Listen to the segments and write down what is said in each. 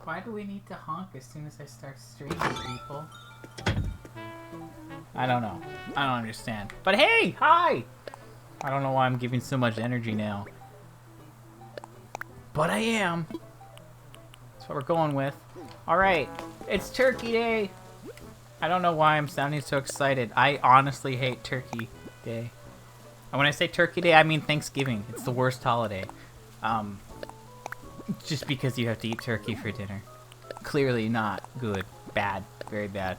Why do we need to honk as soon as I start streaming, people? I don't know. I don't understand. But hey, hi! I don't know why I'm giving so much energy now. But I am. That's what we're going with. Alright, it's Turkey Day! I don't know why I'm sounding so excited. I honestly hate Turkey Day. And when I say Turkey Day, I mean Thanksgiving. It's the worst holiday. Just because you have to eat turkey for dinner. Clearly not good. Bad. Very bad.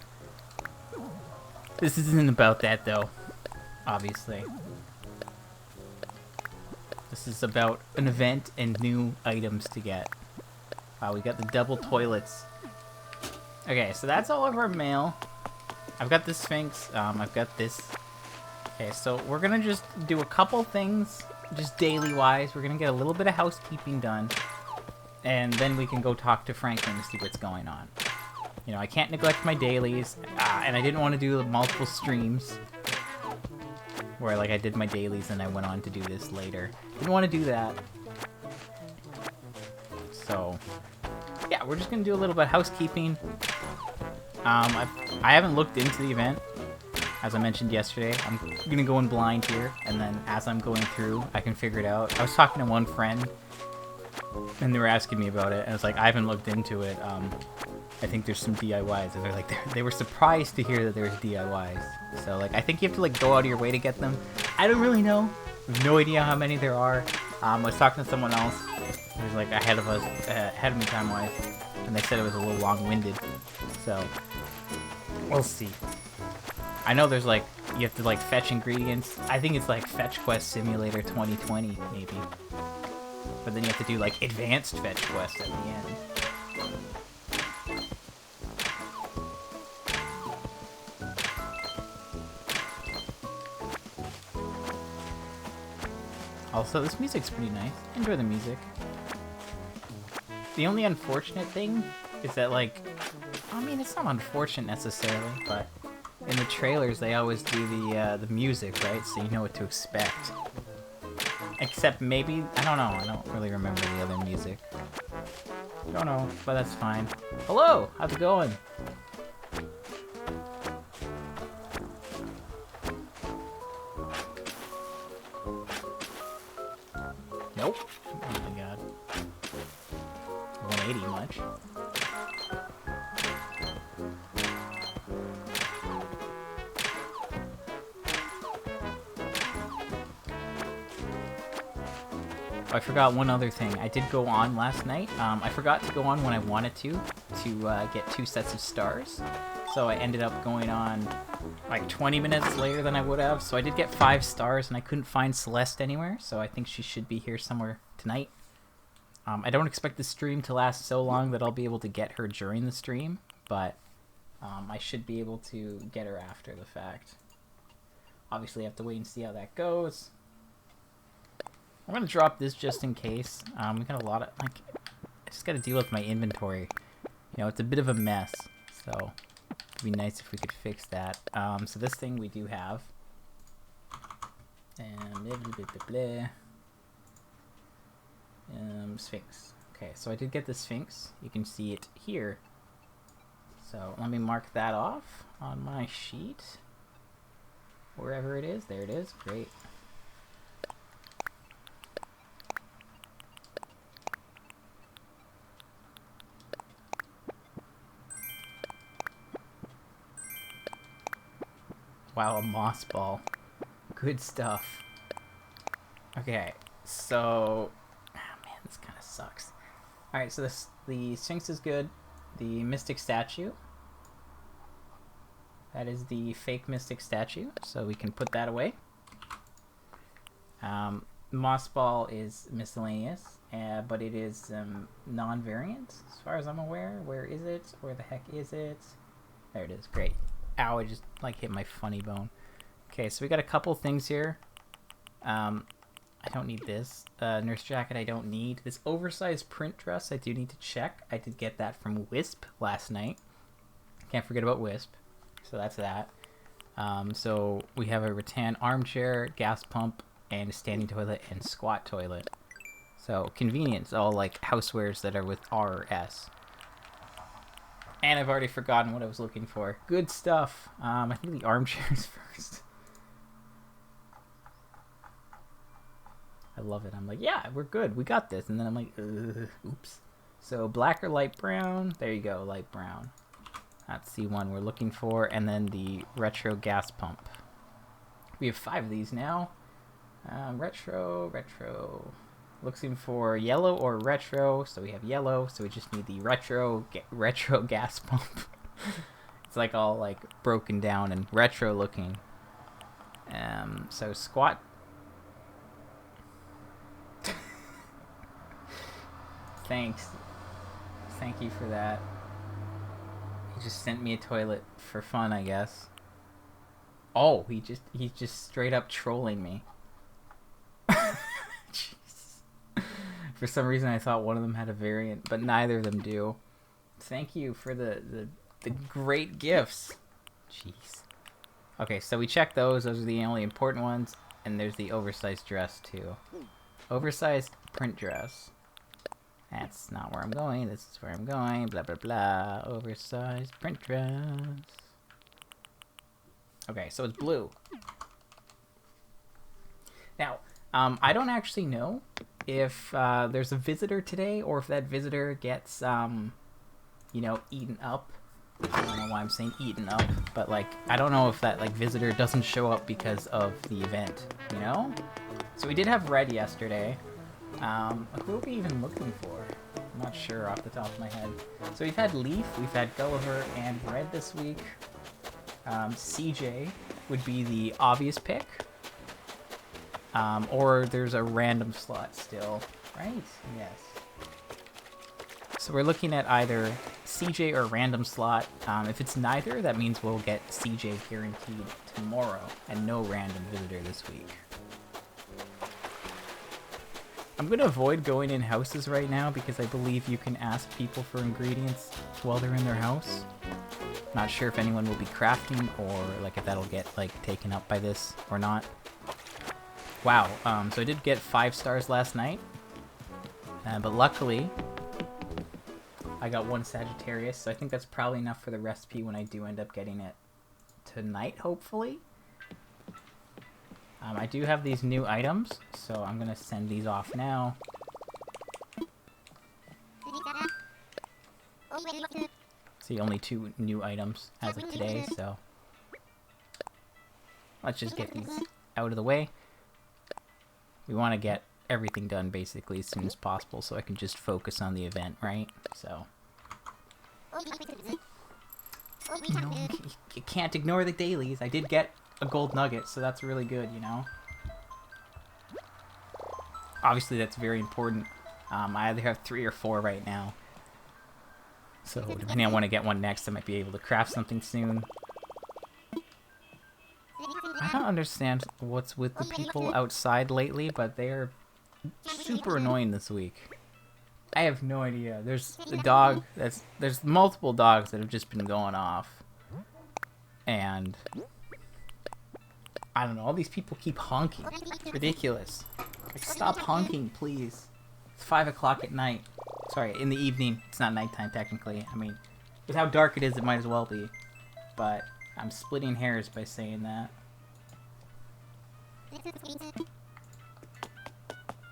This isn't about that, though. Obviously. This is about an event and new items to get. We got the double toilets. Okay, so that's all of our mail. I've got the Sphinx. I've got this. Okay, so we're gonna just do a couple things, just daily-wise. We're gonna get a little bit of housekeeping done. And then we can go talk to Franklin to see what's going on. You know, I can't neglect my dailies, and I didn't want to do multiple streams where, like, I did my dailies and I went on to do this later. Didn't want to do that. So, yeah, we're just going to do a little bit of housekeeping. I haven't looked into the event, as I mentioned yesterday. I'm going to go in blind here, and then as I'm going through, I can figure it out. I was talking to one friend, and they were asking me about it, and I was like, I haven't looked into it. I think there's some DIYs, and they're like, they were surprised to hear that there's DIYs. So, like, I think you have to, like, go out of your way to get them. I don't really know. I have no idea how many there are. I was talking to someone else who was, like, ahead of me time-wise, and they said it was a little long-winded. So, we'll see. I know there's, like, you have to, like, fetch ingredients. I think it's, like, Fetch Quest Simulator 2020, maybe. But then you have to do, like, advanced fetch quests at the end. Also, this music's pretty nice. I enjoy the music. The only unfortunate thing is that, like, I mean, it's not unfortunate necessarily, but in the trailers they always do the music, right? So you know what to expect. Except maybe, I don't know, I don't really remember the other music. Don't know, but that's fine. Hello, how's it going? Nope. Oh my god. 180 much. Oh, I forgot one other thing. I did go on last night. I forgot to go on when I wanted to get 2 sets of stars. So I ended up going on like 20 minutes later than I would have. So I did get 5 stars, and I couldn't find Celeste anywhere. So I think she should be here somewhere tonight. I don't expect the stream to last so long that I'll be able to get her during the stream. But I should be able to get her after the fact. Obviously, I have to wait and see how that goes. I'm gonna drop this just in case. We got a lot of, like, I just gotta deal with my inventory. You know, it's a bit of a mess, so it'd be nice if we could fix that. So this thing we do have. And blah, blah, blah, blah, blah. Sphinx. Okay, so I did get the Sphinx. You can see it here. So let me mark that off on my sheet. Wherever it is. There it is. Great. Wow, a moss ball. Good stuff. Okay, so... Oh man, this kind of sucks. Alright, so the Sphinx is good. The Mystic Statue. That is the fake Mystic Statue, so we can put that away. Moss ball is miscellaneous, but it is non-variant, as far as I'm aware. Where is it? Where the heck is it? There it is. Great. Ow, I just, like, hit my funny bone. Okay, so we got a couple things here. I don't need this. Nurse jacket I don't need. This oversized print dress I do need to check. I did get that from Wisp last night. Can't forget about Wisp. So that's that. So we have a rattan armchair, gas pump, and a standing toilet and squat toilet. So convenience, all like housewares that are with R or S. And I've already forgotten what I was looking for. Good stuff. I think the armchairs first. I love it. I'm like, yeah, we're good. We got this. And then I'm like, oops. So black or light brown. There you go, light brown. That's the one we're looking for. And then the retro gas pump. We have 5 of these now. Retro. Looking for yellow or retro. So we have yellow. So we just need the retro gas pump. It's like all like broken down and retro looking. So squat. Thanks. Thank you for that. He just sent me a toilet for fun, I guess. Oh, he's just straight up trolling me. Jeez. For some reason I thought one of them had a variant, but neither of them do. Thank you for the great gifts. Jeez. Okay, so we checked those. Those are the only important ones. And there's the oversized dress, too. Oversized print dress. That's not where I'm going. This is where I'm going. Blah, blah, blah. Oversized print dress. Okay, so it's blue. Now, I don't actually know if there's a visitor today or if that visitor gets, you know, eaten up. I don't know why I'm saying eaten up, but, like, I don't know if that, like, visitor doesn't show up because of the event, you know? So we did have red yesterday. Who are we even looking for? I'm not sure off the top of my head. So we've had Leaf, we've had Gulliver, and Red this week. CJ would be the obvious pick. Or there's a random slot still, right? Yes. So we're looking at either CJ or random slot. If it's neither, that means we'll get CJ guaranteed tomorrow and no random visitor this week. I'm going to avoid going in houses right now because I believe you can ask people for ingredients while they're in their house. Not sure if anyone will be crafting or like if that'll get like taken up by this or not. Wow, so I did get 5 stars last night, but luckily I got 1 Sagittarius, so I think that's probably enough for the recipe when I do end up getting it tonight, hopefully. I do have these new items, so I'm going to send these off now. See, only 2 new items as of today, so let's just get these out of the way. We want to get everything done basically as soon as possible so I can just focus on the event, right? So, you know, you can't ignore the dailies. I did get a gold nugget, so that's really good, you know? Obviously, that's very important. I either have 3 or 4 right now. So, depending on when I get one next, I might be able to craft something soon. I don't understand what's with the people outside lately, but they're super annoying this week. I have no idea. There's a dog there's multiple dogs that have just been going off. And I don't know, all these people keep honking. It's ridiculous. Like, stop honking, please. It's 5 o'clock at night. Sorry, in the evening. It's not nighttime, technically. I mean, with how dark it is, it might as well be. But I'm splitting hairs by saying that.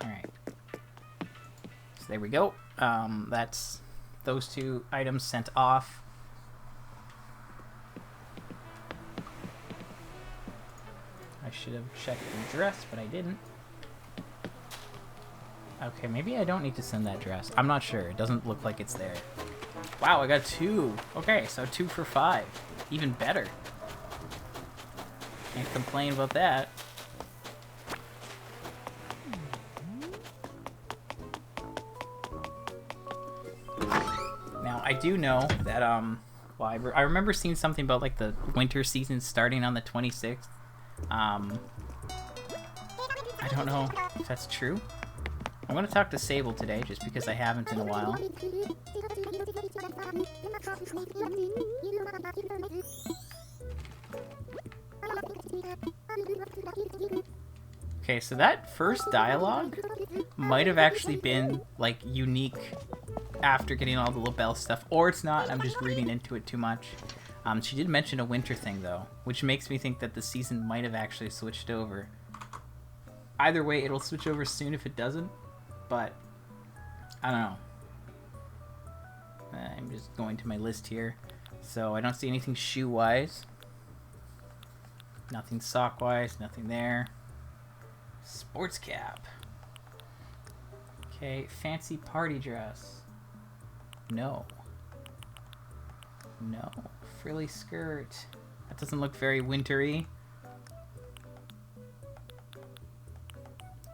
Alright. So there we go. That's those 2 items sent off. I should have checked the dress, but I didn't. Okay, maybe I don't need to send that dress. I'm not sure. It doesn't look like it's there. Wow, I got 2. Okay, so 2 for 5. Even better. Can't complain about that. Now, I do know that, well, I remember seeing something about, like, the winter season starting on the 26th. I don't know if that's true. I'm gonna talk to Sable today, just because I haven't in a while. Okay, so that first dialogue might have actually been, like, unique after getting all the LaBelle stuff, or it's not, I'm just reading into it too much. She did mention a winter thing, though, which makes me think that the season might have actually switched over. Either way, it'll switch over soon if it doesn't, but I don't know. I'm just going to my list here. So I don't see anything shoe-wise. Nothing sock-wise, nothing there. Sports cap. Okay, fancy party dress. No. No. Frilly skirt. That doesn't look very wintry.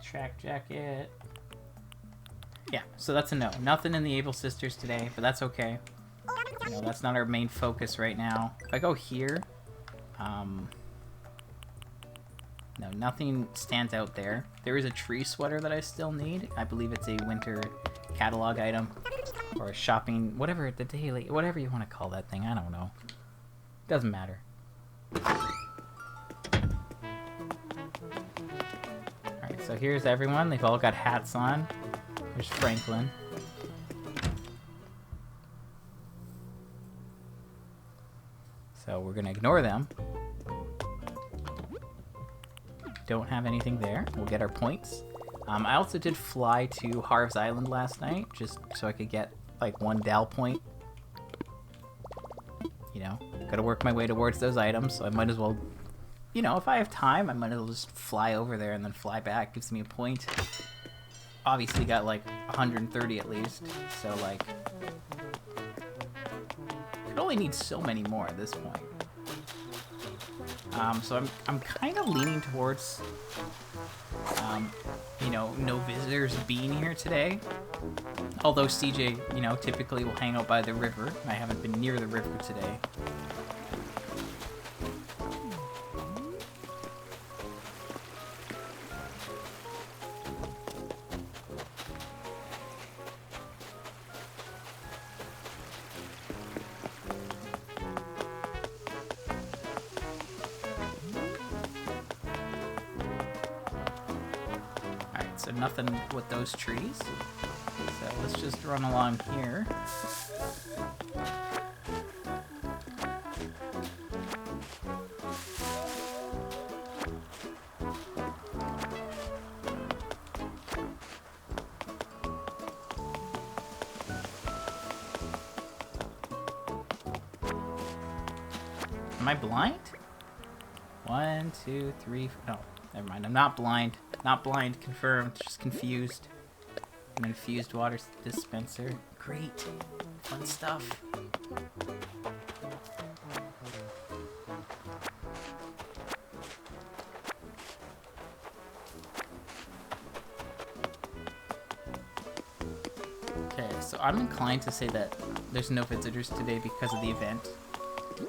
Track jacket. Yeah, so that's a no. Nothing in the Able Sisters today, but that's okay. You know, that's not our main focus right now. If I go here, no, nothing stands out there. There is a tree sweater that I still need. I believe it's a winter catalog item. Or a shopping, whatever, the daily, whatever you want to call that thing. I don't know. Doesn't matter. Alright, so here's everyone. They've all got hats on. There's Franklin. So we're going to ignore them. Don't have anything there. We'll get our points. I also did fly to Harv's Island last night, just so I could get, like, 1 Dal point. You know, gotta work my way towards those items, so I might as well, you know, if I have time, I might as well just fly over there and then fly back. Gives me a point. Obviously got, like, 130 at least, so, like, could only need so many more at this point. So I'm kind of leaning towards, you know, no visitors being here today. Although CJ, you know, typically will hang out by the river. I haven't been near the river today. So nothing with those trees. So let's just run along here. Am I blind? 1, 2, 3. No, never mind. I'm not blind. Not blind, confirmed, just confused. An infused water dispenser. Great. Fun stuff. Okay, so I'm inclined to say that there's no visitors today because of the event.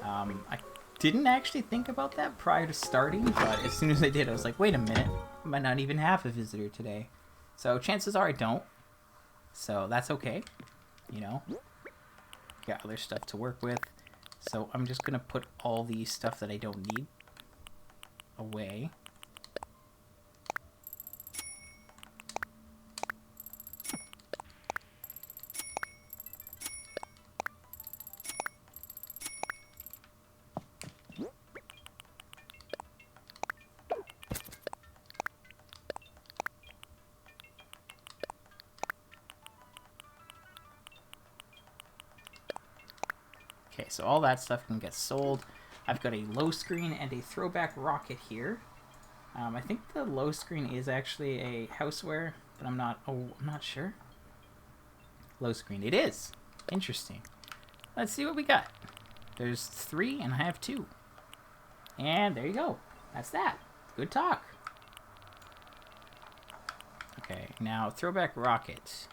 I didn't actually think about that prior to starting, but as soon as I did, I was like, wait a minute. I might not even have a visitor today. So chances are I don't. So that's okay. You know. Got other stuff to work with. So I'm just going to put all the stuff that I don't need away. Okay, so all that stuff can get sold. I've got a low screen and a throwback rocket here. I think the low screen is actually a houseware, but I'm not sure. Low screen, it is. Interesting. Let's see what we got. There's 3 and I have 2. And there you go. That's that. Good talk. Okay, now throwback rocket.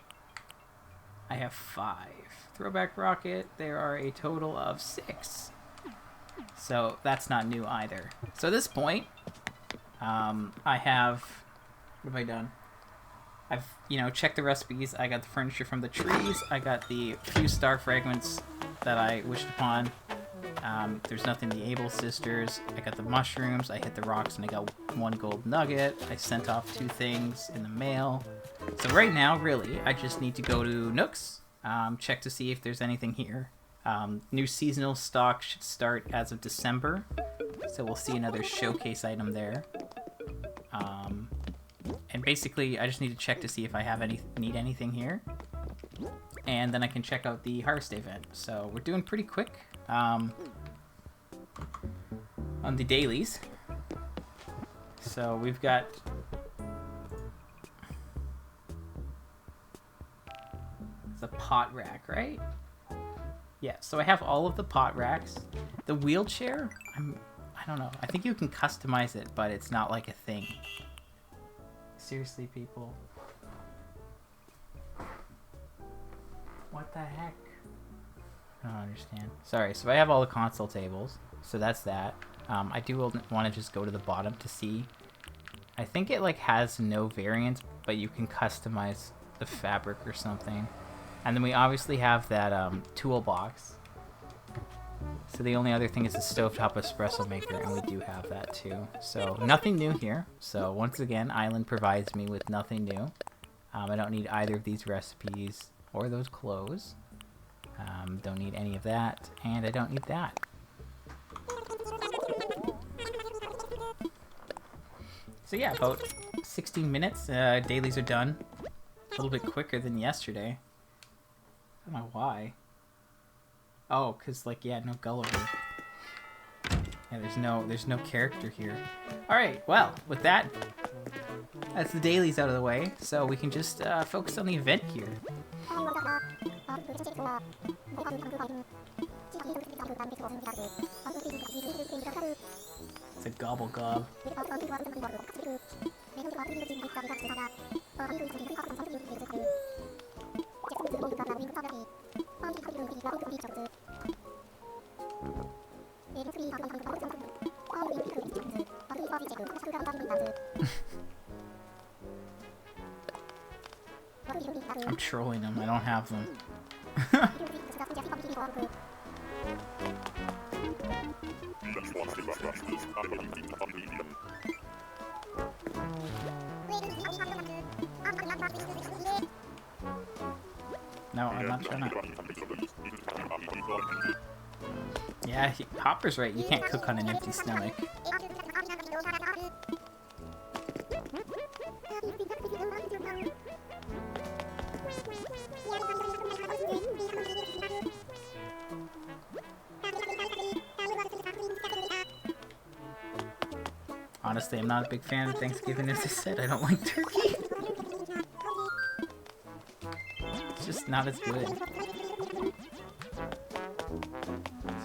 I have 5. Throwback rocket, there are a total of 6. So that's not new either. So at this point, I have, what have I done? I've, you know, checked the recipes. I got the furniture from the trees. I got the few star fragments that I wished upon. There's nothing the Able Sisters. I got the mushrooms. I hit the rocks and I got 1 gold nugget. I sent off 2 things in the mail. So right now, really, I just need to go to Nook's, check to see if there's anything here. New seasonal stock should start as of December, so we'll see another showcase item there. And basically, I just need to check to see if I need anything here, and then I can check out the Harvest Day event. So we're doing pretty quick on the dailies. So we've got the pot rack, right? Yeah, so I have all of the pot racks. The wheelchair, I don't know. I think you can customize it, but it's not like a thing. Seriously, people. What the heck? I don't understand. Sorry, so I have all the console tables. So that's that. I do want to just go to the bottom to see. I think it like has no variants, but you can customize the fabric or something. And then we obviously have that toolbox. So the only other thing is the stovetop espresso maker, and we do have that too. So nothing new here. So once again, Island provides me with nothing new. I don't need either of these recipes or those clothes. Don't need any of that, and I don't need that. So yeah, about 16 minutes. Dailies are done. A little bit quicker than yesterday. I don't know why. Oh, cause like yeah, no Gulliver. Yeah, there's no character here. All right, well, with that, that's the dailies out of the way, so we can just focus on the event here. It's a gobble gob. I'm trolling them, I don't have them. No, I'm not trying to. Yeah, Hopper's right, you can't cook on an empty stomach. Honestly, I'm not a big fan of Thanksgiving, as I said. I don't like turkey. It's just not as good. So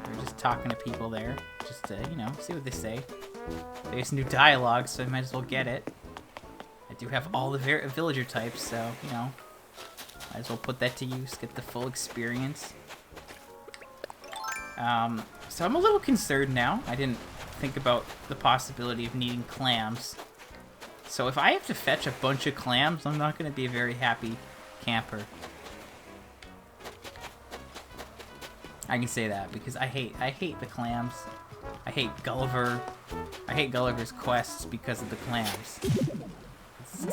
we're just talking to people there, just to, you know, see what they say. There's new dialogue, so I might as well get it. I do have all the villager types, so, you know, might as well put that to use, get the full experience. So I'm a little concerned now. I didn't think about the possibility of needing clams. So if I have to fetch a bunch of clams, I'm not going to be a very happy camper. I can say that because I hate the clams. I hate Gulliver. I hate Gulliver's quests because of the clams. It's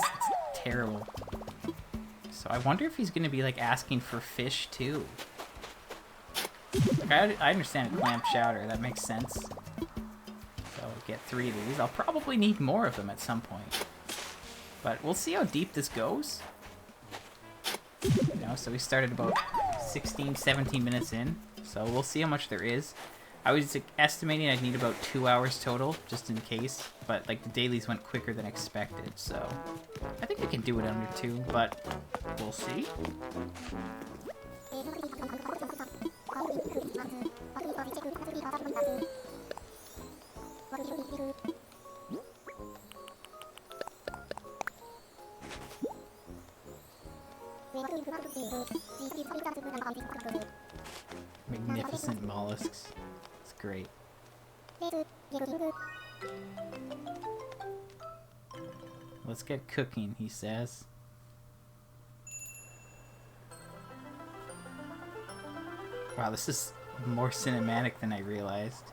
terrible. So I wonder if he's going to be like asking for fish too. Like, I understand clam chowder, that makes sense. So I'll get 3 of these. I'll probably need more of them at some point. But we'll see how deep this goes. You know, so we started about 16, 17 minutes in. So we'll see how much there is. I was estimating I'd need about 2 hours total, just in case. But like the dailies went quicker than expected, so I think I can do it under 2, but we'll see. Magnificent mollusks. It's great. Let's get cooking, he says. Wow, this is more cinematic than I realized.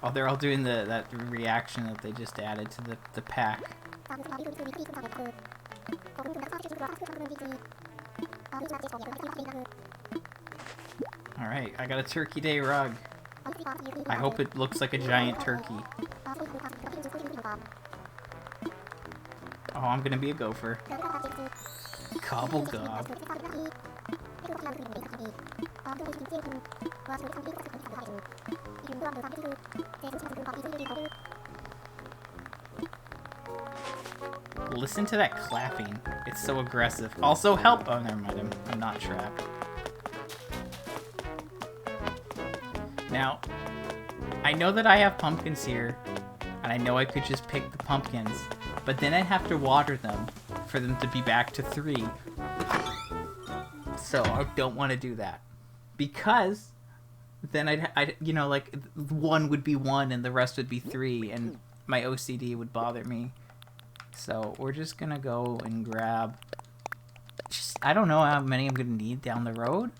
Oh, they're all doing that reaction that they just added to the pack. Alright, I got a Turkey Day rug. I hope it looks like a giant turkey. Oh, I'm gonna be a gopher. Gobble gob. Listen to that clapping. It's so aggressive. Also help! Oh, never mind. I'm not trapped. Now, I know that I have pumpkins here, and I know I could just pick the pumpkins, but then I'd have to water them for them to be back to 3. So I don't want to do that. Because then I'd, you know, like, 1 would be 1 and the rest would be 3, and my OCD would bother me. So we're just gonna go and grab, I don't know how many I'm gonna need down the road.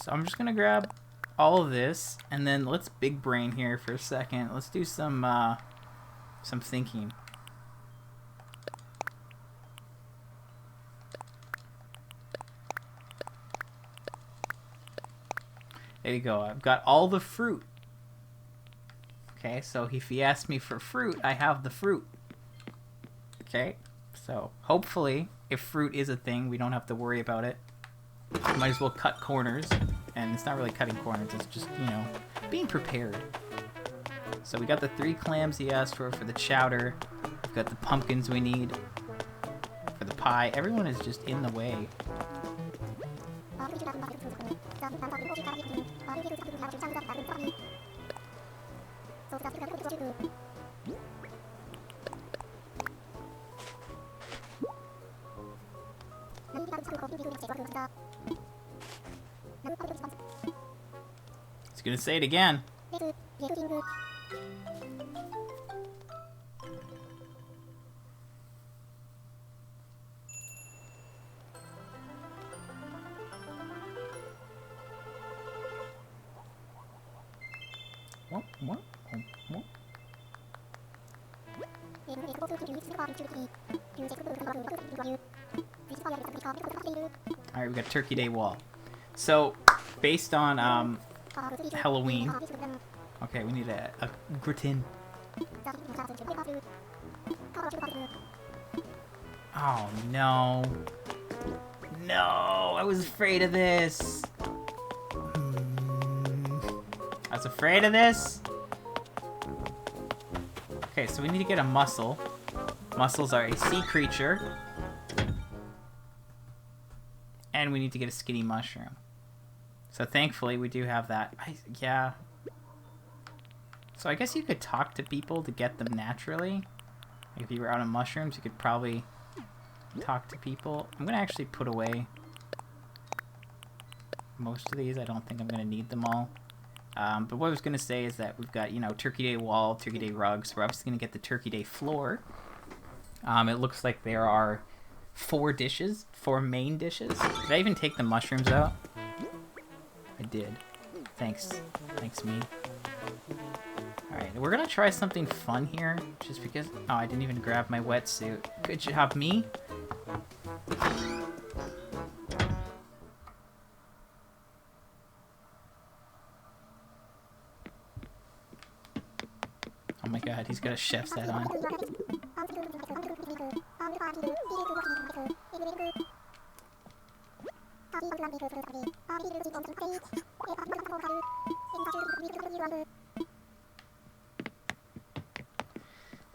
So I'm just gonna grab all of this, and then let's big brain here for a second. Let's do some thinking. There you go. I've got all the fruit. Okay, so if he asks me for fruit, I have the fruit. Okay, so hopefully, if fruit is a thing, we don't have to worry about it. Might as well cut corners. And it's not really cutting corners, it's just, you know, being prepared. So we got the 3 clams he asked for the chowder. We've got the pumpkins we need for the pie. Everyone is just in the way. He's gonna say it again. What? Alright, we got Turkey Day wall. So, based on Halloween. Okay, we need a gratin. Oh no. No, I was afraid of this. I was afraid of this. Okay, so we need to get a mussel. Mussels are a sea creature. And we need to get a skinny mushroom. So thankfully we do have that. Yeah. So I guess you could talk to people to get them naturally. Like if you were out of mushrooms, you could probably talk to people. I'm gonna actually put away most of these. I don't think I'm gonna need them all. But what I was gonna say is that we've got, you know, Turkey Day wall, Turkey Day rugs. We're obviously gonna get the Turkey Day floor. It looks like there are 4 dishes, 4 main dishes. Did I even take the mushrooms out? I did. Thanks. Thanks, me. Alright, we're gonna try something fun here, just because... Oh, I didn't even grab my wetsuit. Good job, me. Oh my god, he's got a chef's hat on.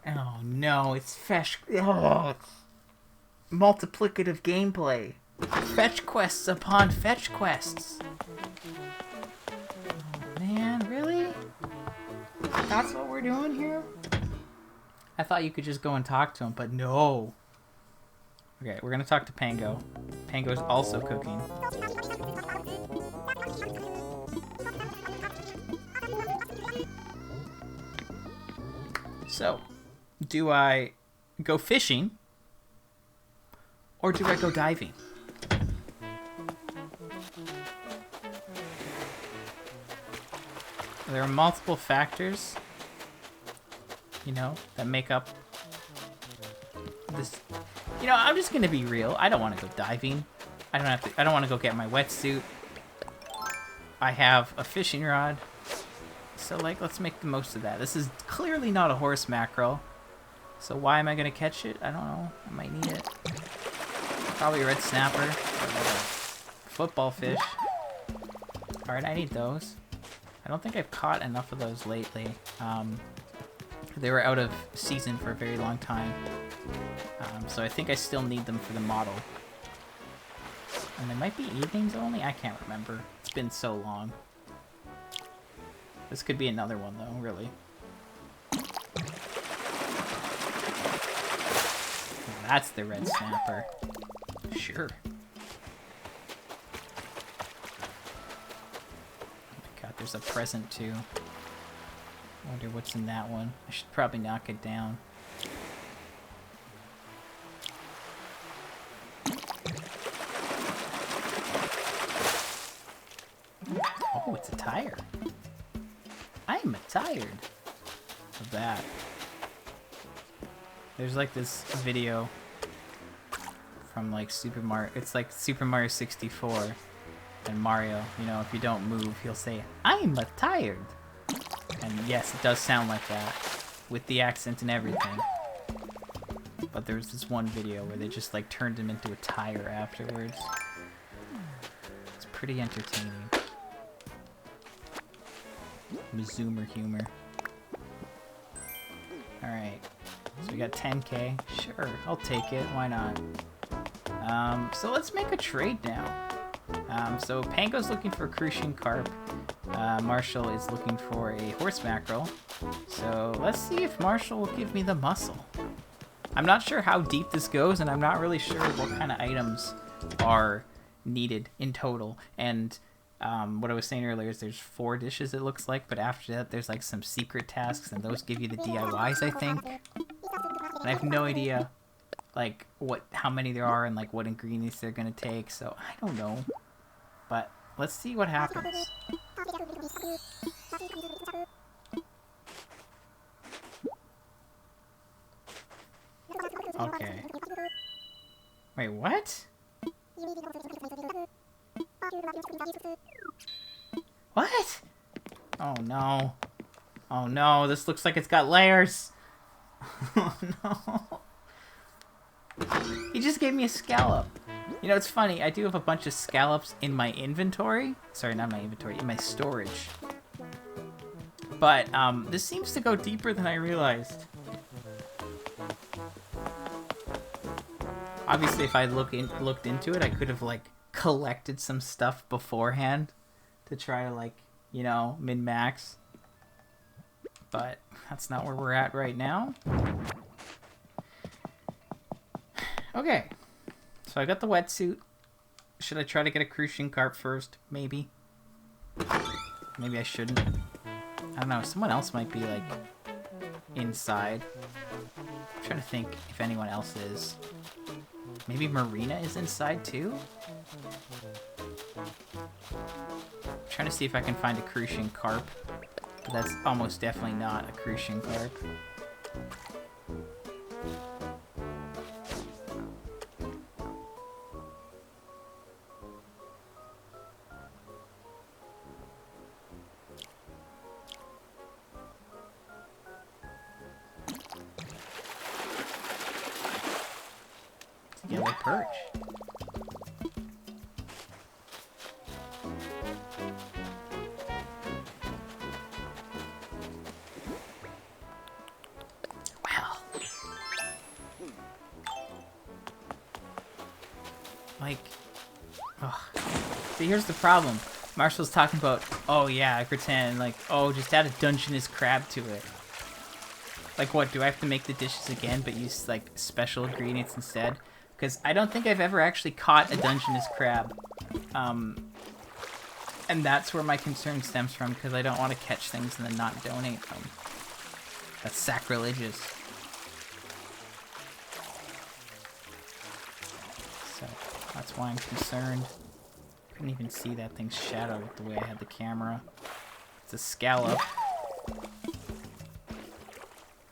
Oh no, it's fetch. Oh, it's multiplicative gameplay. Fetch quests upon fetch quests. Oh, man, really? That's what we're doing here? I thought you could just go and talk to him, but no. Okay, we're gonna talk to Pango. Pango's also cooking. So, do I go fishing or do I go diving? There are multiple factors, you know, that make up this. You know, I'm just gonna be real. I don't want to go diving. I don't want to go get my wetsuit. I have a fishing rod. So, like, let's make the most of that. This is clearly not a horse mackerel. So why am I going to catch it? I don't know. I might need it. Probably a red snapper. Football fish. Alright, I need those. I don't think I've caught enough of those lately. They were out of season for a very long time. So I think I still need them for the model. And they might be evenings only? I can't remember. It's been so long. This could be another one though, really. That's the red snapper. Sure. Oh my god, there's a present too. Wonder what's in that one. I should probably knock it down. Oh, it's a tire. I'm tired of that. There's like this video from like Super Mario. It's like Super Mario 64 and Mario. You know, if you don't move, he'll say, "I'm tired." And yes, it does sound like that with the accent and everything. But there was this one video where they just like turned him into a tire afterwards. It's pretty entertaining. Zoomer humor. Alright. So we got 10k. Sure, I'll take it. Why not? So let's make a trade now. So Pango's looking for crucian carp. Marshall is looking for a horse mackerel. So let's see if Marshall will give me the mussel. I'm not sure how deep this goes, and I'm not really sure what kind of items are needed in total. And what I was saying earlier is there's 4 dishes, it looks like, but after that there's like some secret tasks, and those give you the DIYs, I think. And I have no idea like how many there are and like what ingredients they're gonna take, so I don't know. But let's see what happens. Okay. Wait, what? What? Oh no. Oh no, this looks like it's got layers. Oh no. He just gave me a scallop. You know, it's funny, I do have a bunch of scallops in my inventory. Sorry, not my inventory, in my storage. But, this seems to go deeper than I realized. Obviously, if I looked into it, I could have, like, collected some stuff beforehand to try to, like, you know, min-max. But that's not where we're at right now. Okay. So I got the wetsuit. Should I try to get a crucian carp first? Maybe. Maybe I shouldn't. I don't know. Someone else might be, like, inside. I'm trying to think if anyone else is. Maybe Marina is inside, too? I'm trying to see if I can find a crucian carp. But that's almost definitely not a crucian carp. Yellow perch. Well. Like, ugh. See, here's the problem. Marshall's talking about, oh yeah, I pretend, like, oh, just add a Dungeness crab to it. Like, what, do I have to make the dishes again, but use, like, special ingredients instead? Because I don't think I've ever actually caught a Dungeness crab. And that's where my concern stems from, because I don't want to catch things and then not donate them. That's sacrilegious. So, that's why I'm concerned. Couldn't even see that thing's shadow with the way I had the camera. It's a scallop.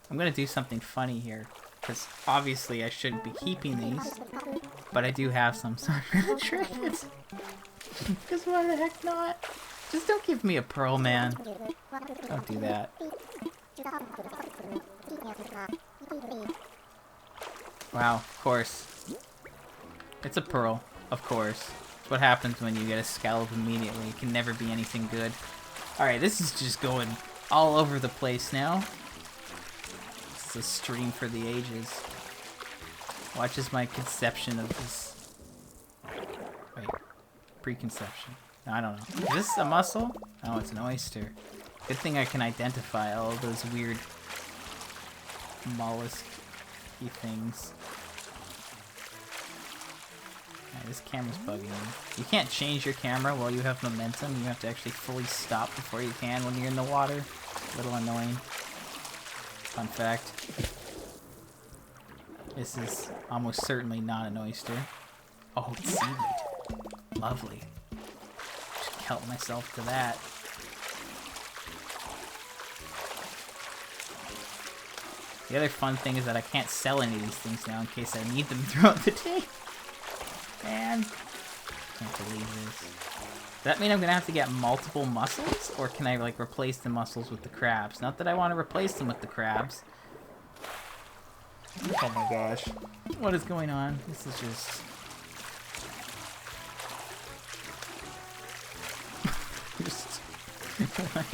I'm gonna do something funny here. Because obviously I shouldn't be keeping these. But I do have some, so I'm gonna trade it. Because why the heck not? Just don't give me a pearl, man. Don't do that. Wow, of course. It's a pearl, of course. It's what happens when you get a scallop immediately. It can never be anything good. Alright, this is just going all over the place now. It's a stream for the ages. Watch as my conception of this... Wait. Preconception. No, I don't know. Is this a mussel? Oh, it's an oyster. Good thing I can identify all of those weird mollusk-y things. Yeah, this camera's bugging me. You can't change your camera while you have momentum. You have to actually fully stop before you can when you're in the water. A little annoying. Fun fact. This is almost certainly not an oyster. Oh, it's seaweed. Lovely. Should help myself to that. The other fun thing is that I can't sell any of these things now in case I need them throughout the day. Man, can't believe this. Does that mean I'm gonna have to get multiple mussels? Or can I, like, replace the mussels with the crabs? Not that I want to replace them with the crabs. Oh my gosh. What is going on? This is just... just... what?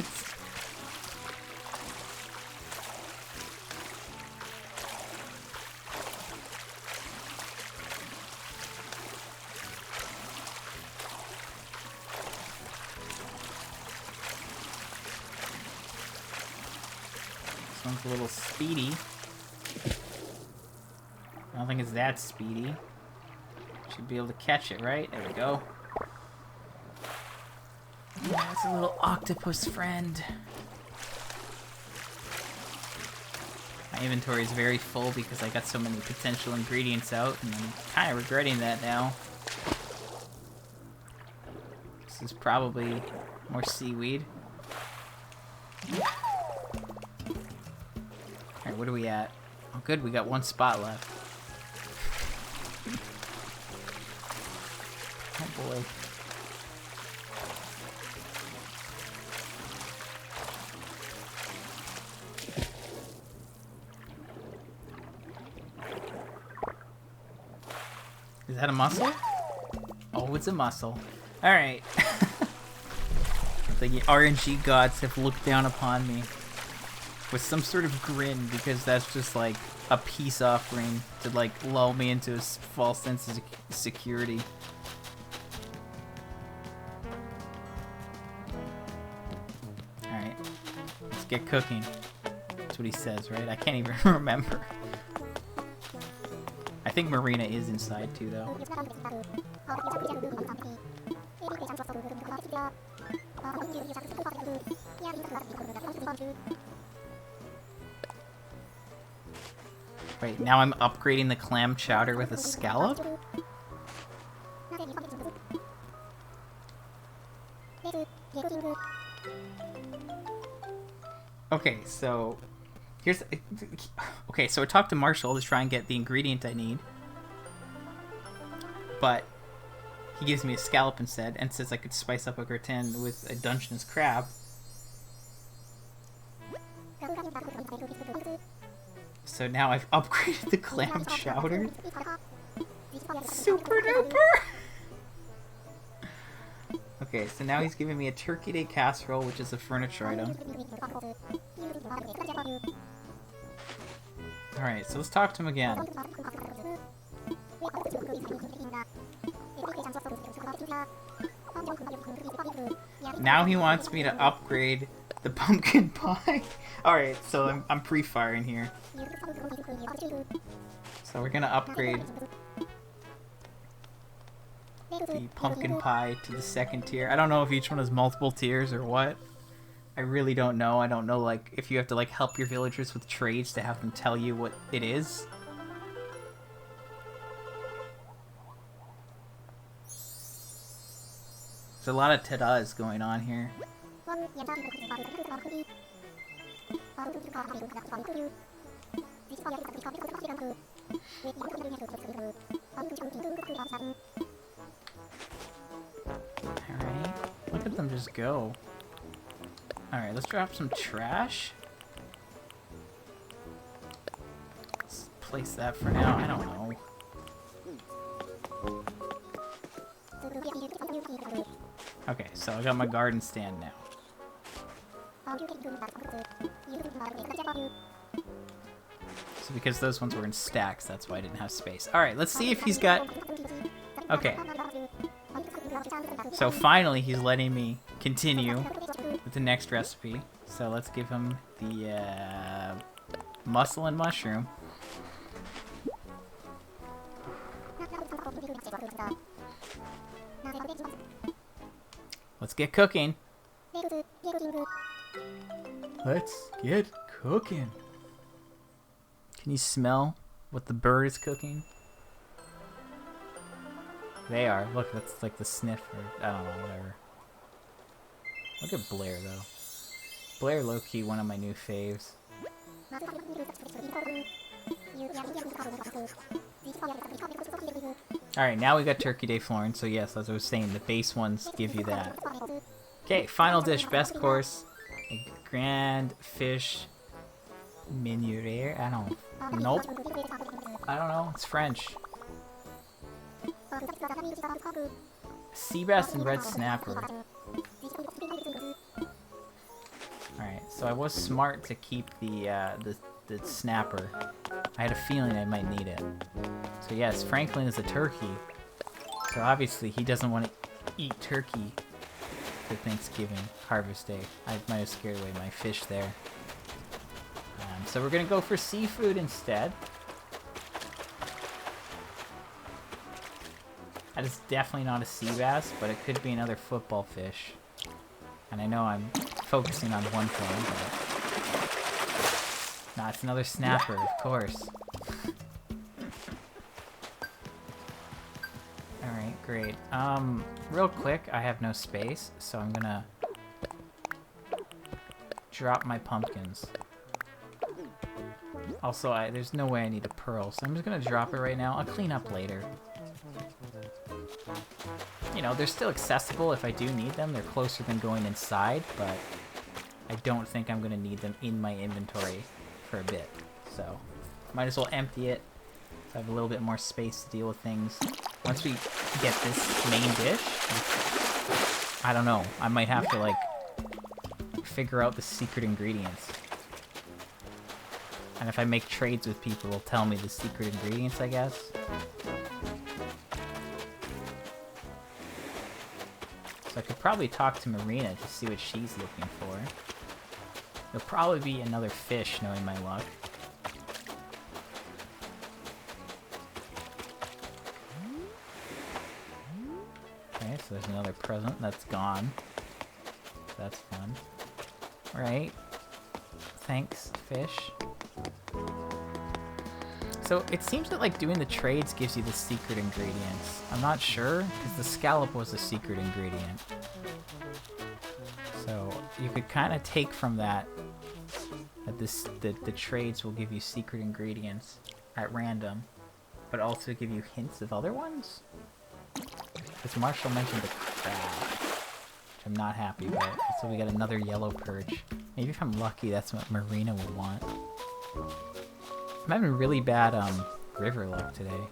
This one's a little speedy. I don't think it's that speedy. Should be able to catch it, right? There we go. Yeah, it's a little octopus friend. My inventory is very full because I got so many potential ingredients out, and I'm kind of regretting that now. This is probably more seaweed. Alright, what are we at? Oh good, we got one spot left. Oh boy. Is that a mussel? Oh, it's a mussel. Alright. The RNG gods have looked down upon me with some sort of grin because that's just like a peace offering to like lull me into a false sense of security. Alright. Let's get cooking. That's what he says, right? I can't even remember. I think Marina is inside too, though. Wait, now I'm upgrading the clam chowder with a scallop? Okay, so... here's... okay, so I talked to Marshall to try and get the ingredient I need. But he gives me a scallop instead and says I could spice up a gratin with a Dungeness crab. So now I've upgraded the clam chowder. Super duper! Okay, so now he's giving me a Turkey Day casserole, which is a furniture item. Alright, so let's talk to him again. Now he wants me to upgrade the pumpkin pie. Alright, so I'm pre-firing here. So we're gonna upgrade the pumpkin pie to the second tier. I don't know if each one has multiple tiers or what. I really don't know. I don't know, like, if you have to, like, help your villagers with trades to have them tell you what it is. There's a lot of ta-das going on here. Alright. Look at them just go. Alright, let's drop some trash. Let's place that for now. I don't know. Okay, so I got my garden stand now. So because those ones were in stacks, that's why I didn't have space. Alright, let's see if he's got... Okay. So finally he's letting me continue with the next recipe. So let's give him the mussel and mushroom. Let's get cooking. Let's get cooking. Can you smell what the bird is cooking? They are. Look, that's like the sniff or I don't know, whatever. Look at Blair though. Blair low-key one of my new faves. Alright, now we got Turkey de Florence, so yes, as I was saying, the base ones give you that. Okay, final dish, best course. A grand fish menuire. I don't know. Nope. I don't know. It's French. Sea bass and red snapper. Alright, so I was smart to keep the snapper. I had a feeling I might need it. So yes, Franklin is a turkey. So obviously he doesn't want to eat turkey for Thanksgiving, Harvest Day. I might have scared away my fish there. So we're gonna go for seafood instead. That is definitely not a sea bass, but it could be another football fish. And I know I'm focusing on one thing, but... Nah, it's another snapper, of course. Alright, great. Real quick, I have no space, so I'm gonna... drop my pumpkins. Also, there's no way I need a pearl, so I'm just gonna drop it right now. I'll clean up later. You know, they're still accessible if I do need them. They're closer than going inside, but I don't think I'm gonna need them in my inventory for a bit. So, might as well empty it so I have a little bit more space to deal with things. Once we get this main dish, I don't know. I might have to, like, figure out the secret ingredients. And if I make trades with people, they'll tell me the secret ingredients, I guess. So I could probably talk to Marina to see what she's looking for. There'll probably be another fish, knowing my luck. Okay, so there's another present that's gone. That's fun. Alright. Thanks, fish. So it seems that like doing the trades gives you the secret ingredients. I'm not sure, because the scallop was a secret ingredient. So you could kind of take from that the trades will give you secret ingredients at random, but also give you hints of other ones. Because Marshall mentioned the crab, which I'm not happy about. So we got another yellow perch. Maybe if I'm lucky, that's what Marina will want. I'm having really bad river luck today.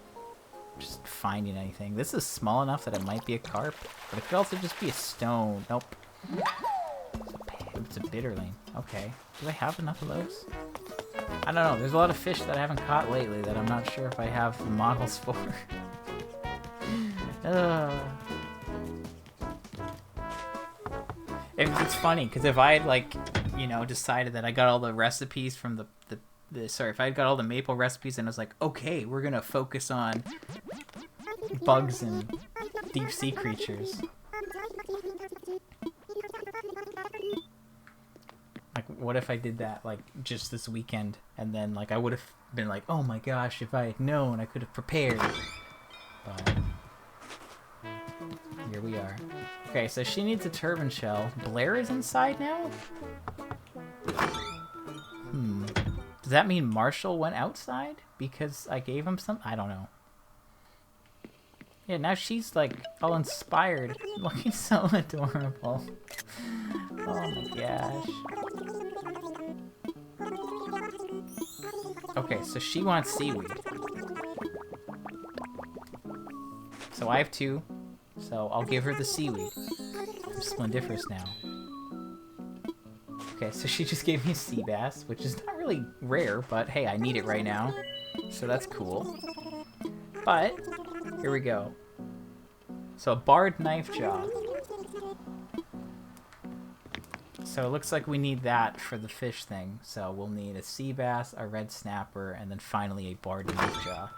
Just finding anything. This is small enough that it might be a carp, but it could also just be a stone. Nope. It's a bitterling. Okay. Do I have enough of those? I don't know. There's a lot of fish that I haven't caught lately that I'm not sure if I have the models for. It's funny because if I had, like, you know, decided that I got all the recipes from sorry, if I had got all the maple recipes and I was like, okay, we're gonna focus on bugs and deep sea creatures. Like, what if I did that, like, just this weekend, and then, like, I would have been like, oh my gosh, if I had known, I could have prepared. But here we are. Okay, so she needs a turban shell. Blair is inside now? Does that mean Marshall went outside because I gave him some? I don't know. Yeah, now she's like all inspired, looking so adorable. Oh my gosh. Okay, so she wants seaweed. So I have 2, so I'll give her the seaweed. I'm splendiferous now. Okay, so she just gave me a sea bass, which is not really rare, but hey, I need it right now. So that's cool. But, here we go. So a barred knife jaw. So it looks like we need that for the fish thing. So we'll need a sea bass, a red snapper, and then finally a barred knife jaw.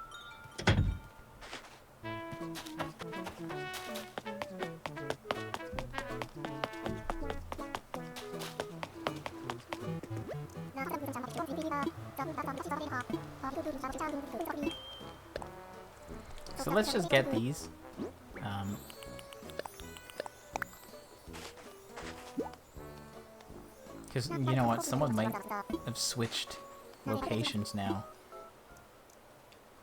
So let's just get these. Because, you know what, someone might have switched locations now.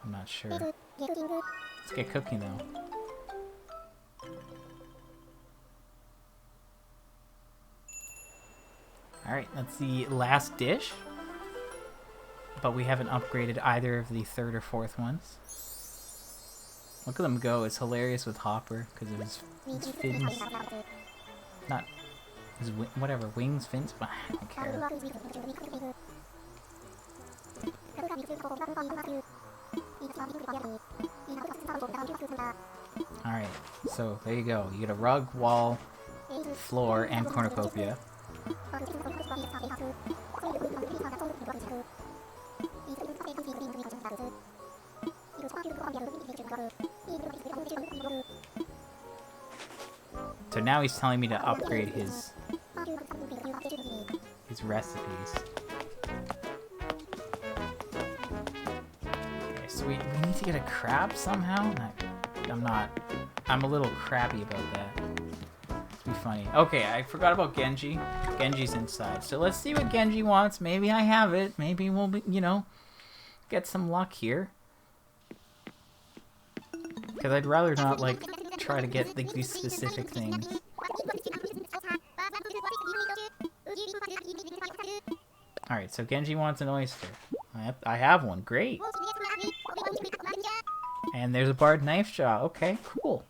I'm not sure. Let's get cooking, though. Alright, that's the last dish. But we haven't upgraded either of the 3rd or 4th ones. Look at them go. It's hilarious with Hopper because of his fins. Not his whatever, wings, fins, but I don't care. Alright, so there you go. You get a rug, wall, floor, and cornucopia. So now he's telling me to upgrade his recipes. Okay, so we need to get a crab somehow? I'm a little crabby about that. It's be funny. Okay, I forgot about Genji. Genji's inside. So let's see what Genji wants. Maybe I have it. Maybe we'll, get some luck here. Because I'd rather not, try to get, these specific things. Alright, so Genji wants an oyster. I have one. Great. And there's a barred knife jaw. Okay, cool.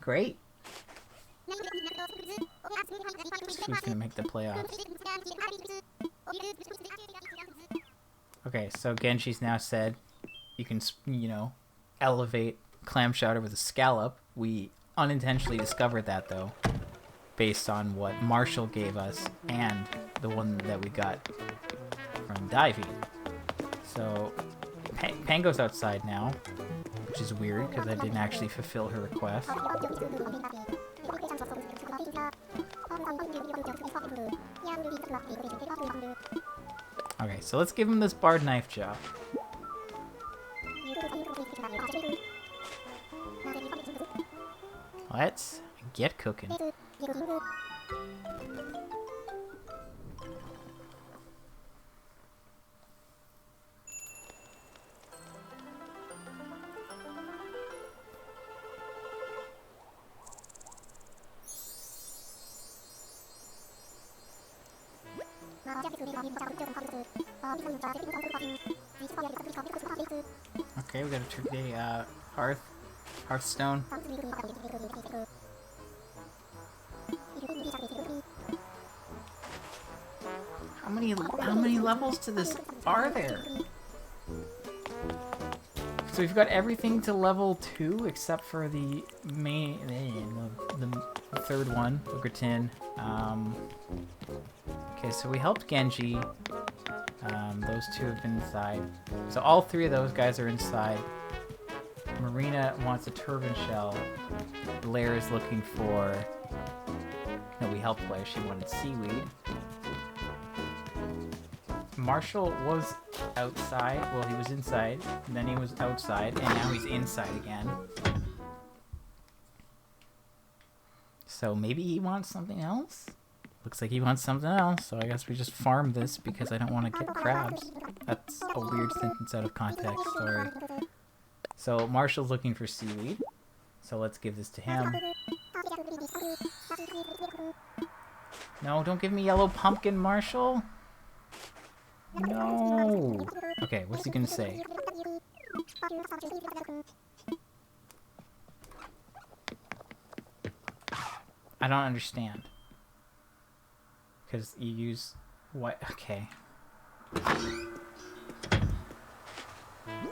Great. Who's gonna make the playoffs? Okay, so Genji's now said you can, elevate clam chowder with a scallop. We unintentionally discovered that, though, based on what Marshall gave us and the one that we got from Divey. So, Pango's outside now, which is weird because I didn't actually fulfill her request. Okay, so let's give him this barred knife jaw. Let's get cooking. Okay, we got a turkey hearthstone. How many levels to this are there? So we've got everything to level 2 except for the main, the 3rd one, Ugratin. Okay, so we helped Genji. Those 2 have been inside. So all 3 of those guys are inside. Marina wants a turban shell. Blair is looking for... No, we helped Blair. She wanted seaweed. Marshall was outside. Well, he was inside. And then he was outside. And now he's inside again. So maybe he wants something else? Looks like he wants something else, so I guess we just farm this because I don't want to get crabs. That's a weird sentence out of context, sorry. So Marshall's looking for seaweed, so let's give this to him. No, don't give me yellow pumpkin, Marshall. No. Okay, what's he gonna say? I don't understand. Because you use what? Okay.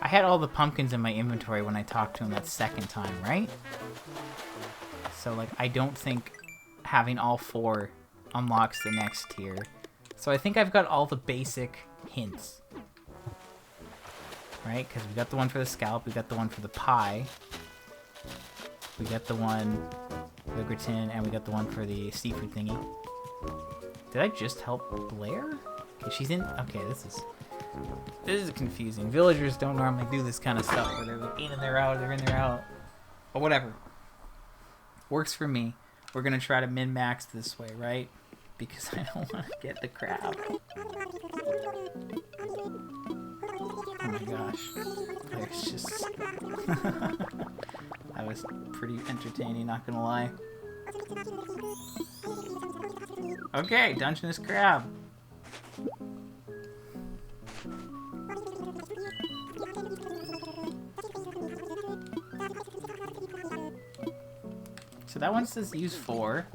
I had all the pumpkins in my inventory when I talked to him that second time, right? So, like, I don't think having all 4 unlocks the next tier. So I think I've got all the basic hints. Right? Because we got the one for the scalp, we got the one for the pie. We got the one for the gratin, and we got the one for the seafood thingy. Did I just help Blair? Okay, she's in... Okay, this is confusing. Villagers don't normally do this kind of stuff where they're like in and they're out, they're in, they're out. But whatever. Works for me. We're gonna try to min-max this way, right? Because I don't want to get the crab. Oh my gosh. There's just... That was pretty entertaining, not gonna lie. Okay, Dungeness crab. So that one says use 4.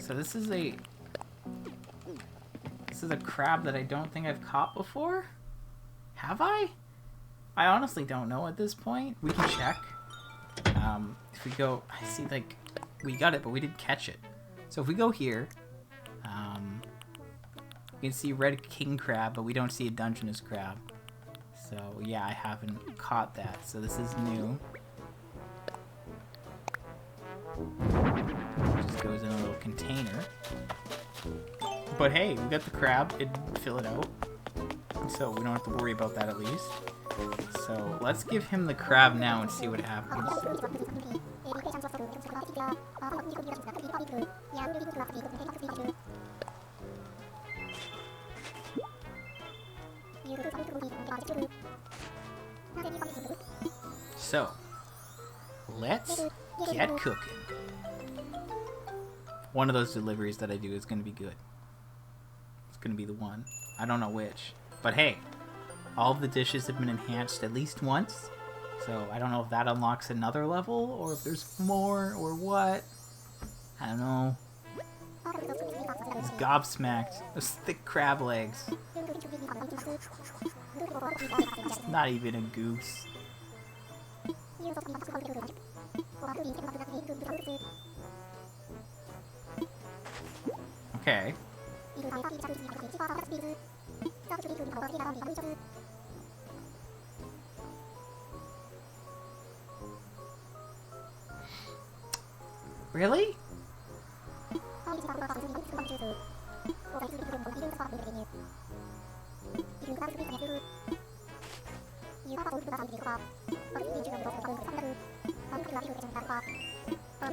So this is a crab that I don't think I've caught before? Have I? I honestly don't know at this point. We can check. If we go, I see like we got it, but we didn't catch it. So if we go here, we can see red king crab, but we don't see a Dungeness crab. So yeah, I haven't caught that. So this is new. Just goes in a little container. But hey, we got the crab. It didn't fill it out. So we don't have to worry about that at least. So let's give him the crab now and see what happens. So, let's get cooking. One of those deliveries that I do is going to be good. It's going to be the one. I don't know which. But hey, all of the dishes have been enhanced at least once. So I don't know if that unlocks another level or if there's more or what. I don't know. He's gobsmacked. Those thick crab legs. It's not even a goose. Okay. Really?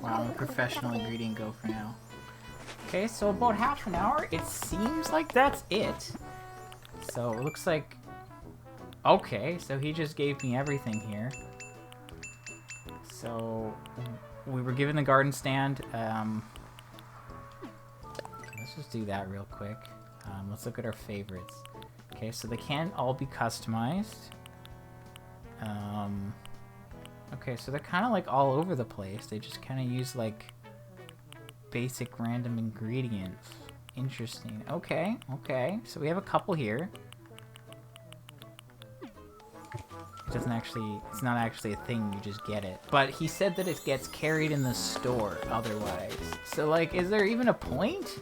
Wow, I'm a professional ingredient gopher now. Okay, so about half an hour. It seems like that's it. So it looks like... Okay, so he just gave me everything here. So we were given the garden stand. Let's just do that real quick. Let's look at our favorites. Okay, so they can't all be customized. Okay, so they're kind of like all over the place. They just kind of use like basic random ingredients. Interesting. Okay, okay. So we have a couple here. It doesn't actually, it's not actually a thing, you just get it. But he said that it gets carried in the store otherwise. So like, is there even a point?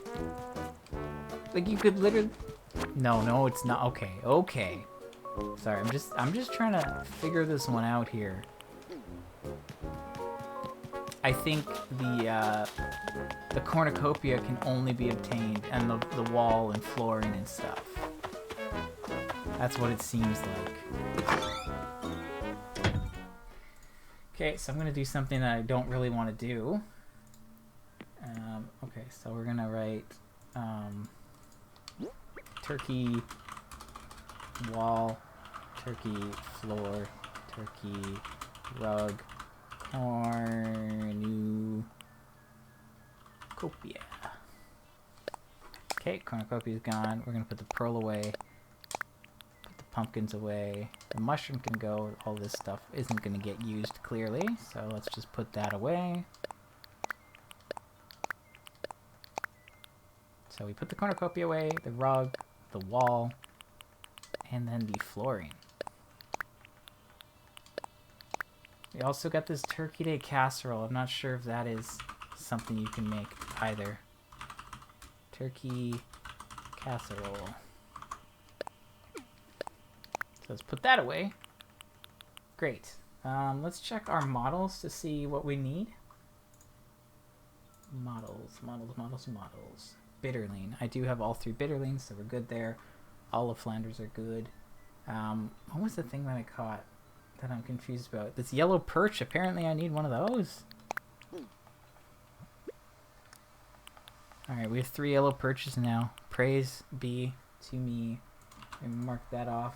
Like you could literally... No, it's not. Okay, okay. Sorry, I'm just trying to figure this one out here. I think the cornucopia can only be obtained, and the wall and flooring and stuff. That's what it seems like. Okay, so I'm gonna do something that I don't really want to do. Okay, So we're gonna write turkey wall, turkey floor, turkey rug, cornucopia. Okay, cornucopia's gone. We're gonna put the pearl away. Put the pumpkins away. The mushroom can go. All this stuff isn't gonna get used clearly, so let's just put that away. So we put the cornucopia away, the rug, the wall, and then the flooring. We also got this Turkey Day casserole. I'm not sure if that is something you can make either. Turkey casserole. So let's put that away. Great. Let's check our models to see what we need. Models. Bitterling. I do have all 3 bitterlings, so we're good there. All of Flanders are good. What was the thing that I caught that I'm confused about? This yellow perch, apparently I need one of those. Alright, we have 3 yellow perches now. Praise be to me. And mark that off.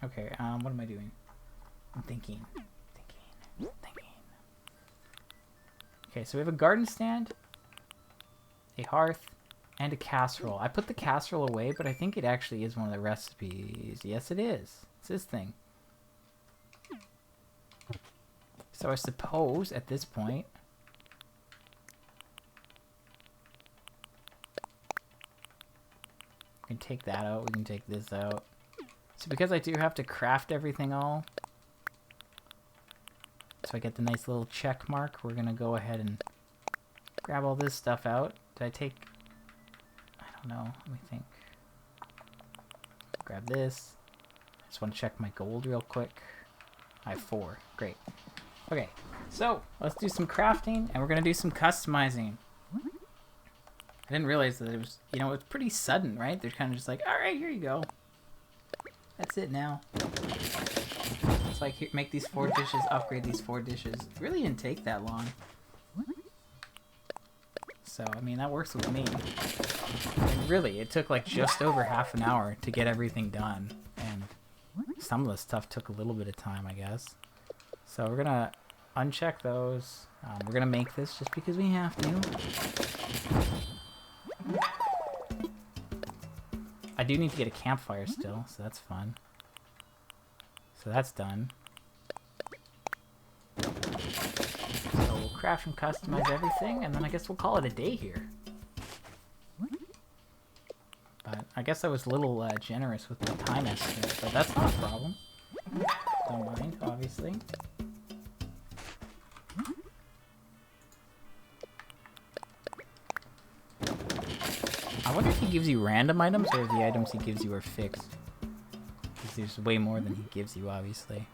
Okay, what am I doing? I'm thinking. Okay, so we have a garden stand, a hearth, and a casserole. I put the casserole away, but I think it actually is one of the recipes. Yes, it is. It's this thing. So I suppose, at this point, we can take that out, we can take this out. So because I do have to craft everything all, so I get the nice little check mark, we're going to go ahead and grab all this stuff out. Did I take... I don't know. Let me think. Grab this. I just want to check my gold real quick. I have 4. Great. Okay, so let's do some crafting, and we're going to do some customizing. I didn't realize that it was, you know, it's pretty sudden, right? They're kind of just like, alright, here you go. That's it now. It's like, here, make these 4 dishes, upgrade these 4 dishes. It really didn't take that long. So, I mean, that works with me. And really, it took like just over half an hour to get everything done. And some of the stuff took a little bit of time, I guess. So we're gonna uncheck those. We're gonna make this just because we have to. I do need to get a campfire still, so that's fun. So that's done. So we'll craft and customize everything, and then I guess we'll call it a day here. But I guess I was a little generous with my time estimate, but that's not a problem. Don't mind, obviously. I wonder if he gives you random items, or if the items he gives you are fixed. Because there's way more than he gives you, obviously.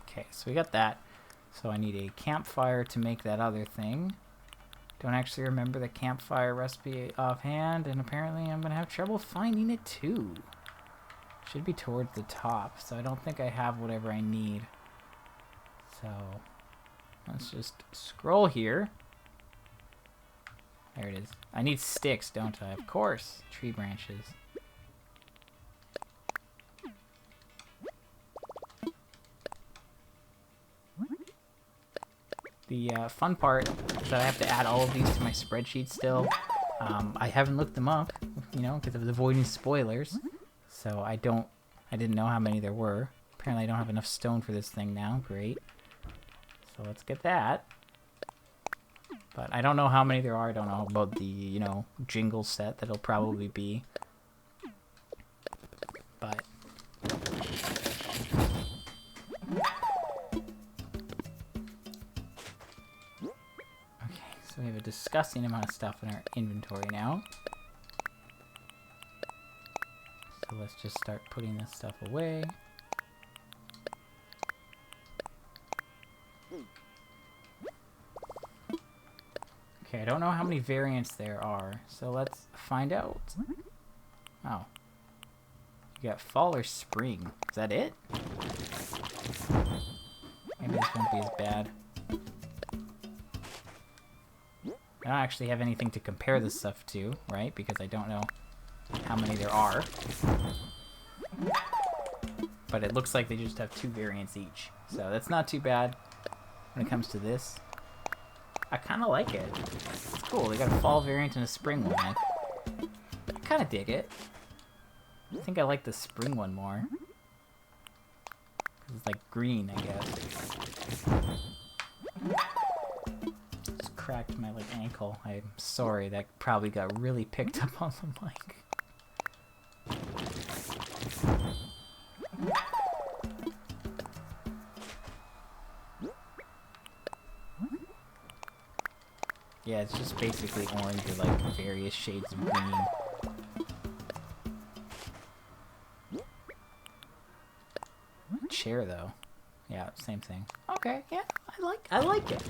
Okay, so we got that. So I need a campfire to make that other thing. Don't actually remember the campfire recipe offhand, and apparently I'm going to have trouble finding it too. Should be towards the top, so I don't think I have whatever I need. So let's just scroll here. There it is. I need sticks, don't I? Of course. Tree branches. The fun part is that I have to add all of these to my spreadsheet still. I haven't looked them up, you know, because I was avoiding spoilers. So I didn't know how many there were. Apparently I don't have enough stone for this thing now. Great. So let's get that. But I don't know how many there are. I don't know about the, you know, jingle set that it'll probably be. But... we have a disgusting amount of stuff in our inventory now. So let's just start putting this stuff away. Okay, I don't know how many variants there are, so let's find out. Oh. You got fall or spring. Is that it? Maybe this won't be as bad. I don't actually have anything to compare this stuff to, right? Because I don't know how many there are. But it looks like they just have 2 variants each. So that's not too bad when it comes to this. I kind of like it. It's cool. They got a fall variant and a spring one. I kind of dig it. I think I like the spring one more. It's like green, I guess. Just cracked my like ankle. I'm sorry. That probably got really picked up on the mic. Yeah, it's just basically orange with like various shades of green. Chair though. Yeah, same thing. Okay, yeah, I like it.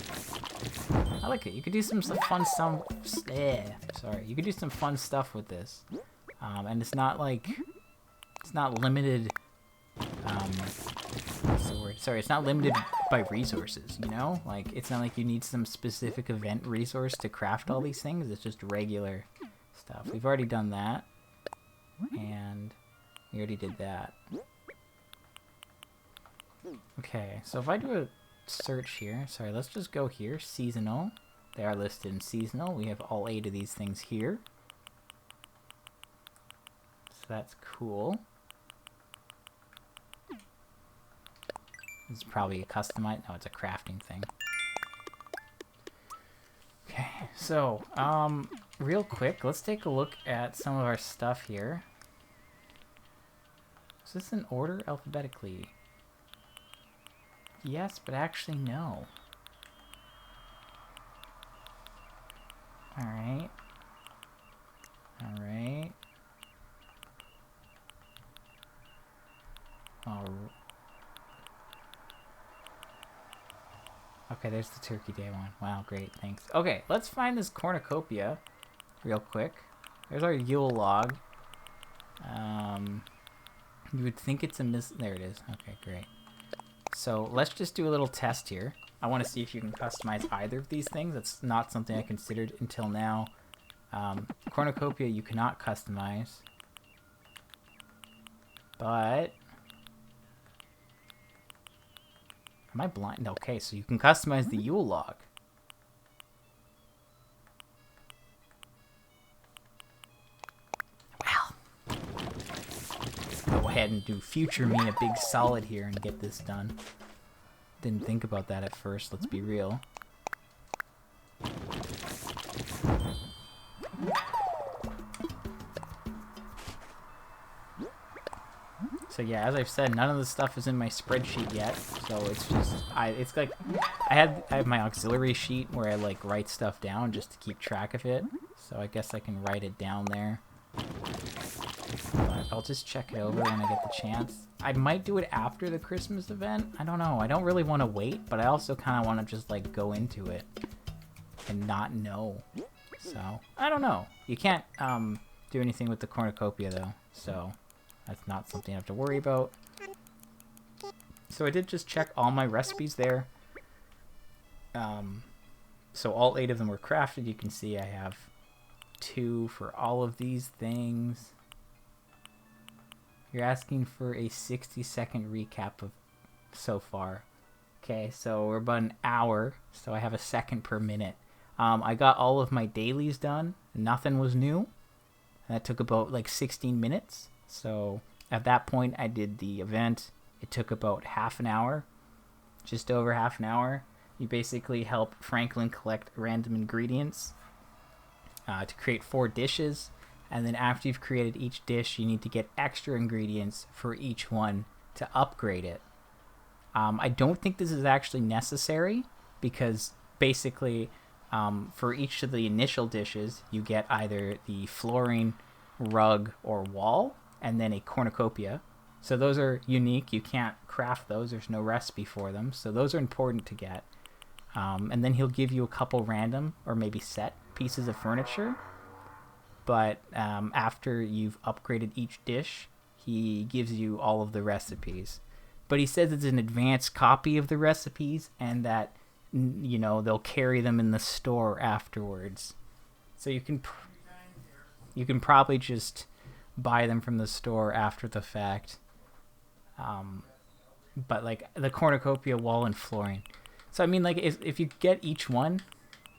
I like it. You could do some fun stuff. Sorry, you could do some fun stuff with this. And it's not like it's not limited. What's the word? Sorry, it's not limited by resources. You know, like it's not like you need some specific event resource to craft all these things. It's just regular stuff. We've already done that, and we already did that. Okay, so if I do a search here, sorry, let's just go here, seasonal. They are listed in seasonal. We have all 8 of these things here. So that's cool. This is probably a customized, no, it's a crafting thing. Okay, so, real quick, let's take a look at some of our stuff here. Is this in order alphabetically? Yes, but actually no. Alright. Alright. Okay, there's the Turkey Day one. Wow, great, thanks. Okay, let's find this cornucopia real quick. There's our Yule log. You would think it's a there it is. Okay, great. So let's just do a little test here. I want to see if you can customize either of these things. That's not something I considered until now. Cornucopia you cannot customize. But... am I blind? Okay, so you can customize the Yule log. Well, let's go ahead and do future me a big solid here and get this done. Didn't think about that at first, let's be real. So yeah, as I've said, none of the stuff is in my spreadsheet yet. So it's just, it's like, I have my auxiliary sheet where I like write stuff down just to keep track of it. So I guess I can write it down there. But I'll just check it over when I get the chance. I might do it after the Christmas event. I don't know. I don't really want to wait, but I also kind of want to just like go into it and not know. So I don't know. You can't do anything with the cornucopia though. So that's not something I have to worry about. So I did just check all my recipes there. So all 8 of them were crafted. You can see I have 2 for all of these things. You're asking for a 60-second recap of so far. Okay, so we're about an hour, so I have a second per minute. I got all of my dailies done. Nothing was new. And that took about like 16 minutes. So at that point, I did the event. It took about half an hour, just over half an hour. You basically help Franklin collect random ingredients to create 4 dishes. And then after you've created each dish, you need to get extra ingredients for each one to upgrade it. I don't think this is actually necessary because basically for each of the initial dishes, you get either the flooring, rug, or wall. and then a cornucopia. So those are unique. You can't craft those. There's no recipe for them. So those are important to get. And then he'll give you a couple random or maybe set pieces of furniture. But after you've upgraded each dish, he gives you all of the recipes. But he says it's an advanced copy of the recipes and that, they'll carry them in the store afterwards. So you can probably just buy them from the store after the fact. But like the cornucopia, wall, and flooring. So I mean, like if you get each one,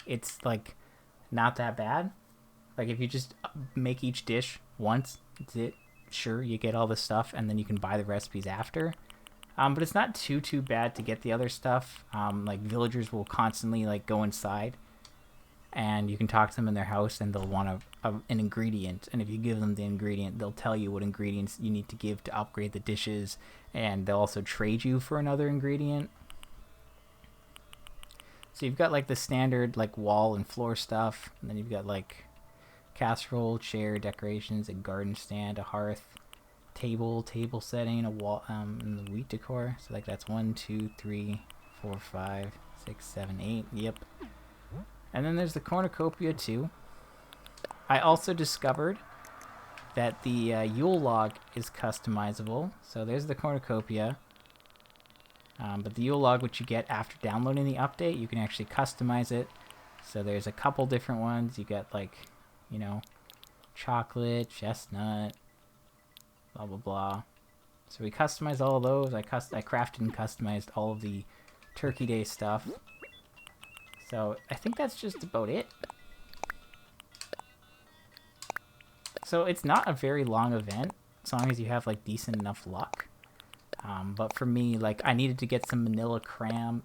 it's like not that bad. Like if you just make each dish once, that's it. Sure, you get all the stuff, and then you can buy the recipes after. But it's not too bad to get the other stuff. Like villagers will constantly like go inside, and you can talk to them in their house, and they'll want an ingredient. And if you give them the ingredient, they'll tell you what ingredients you need to give to upgrade the dishes, and they'll also trade you for another ingredient. So you've got like the standard like wall and floor stuff, and then you've got like casserole, chair, decorations, a garden stand, a hearth, table setting, a wall, and the wheat decor. So like that's 1, 2, 3, 4, 5, 6, 7, 8. Yep. And then there's the cornucopia too. I also discovered that the Yule log is customizable. So there's the cornucopia. But the Yule log, which you get after downloading the update, you can actually customize it. So there's a couple different ones. You get like, chocolate, chestnut, blah blah blah. So we customized all of those. I crafted and customized all of the Turkey Day stuff. So I think that's just about it. So it's not a very long event, as long as you have like decent enough luck. But for me, like I needed to get some manila crams.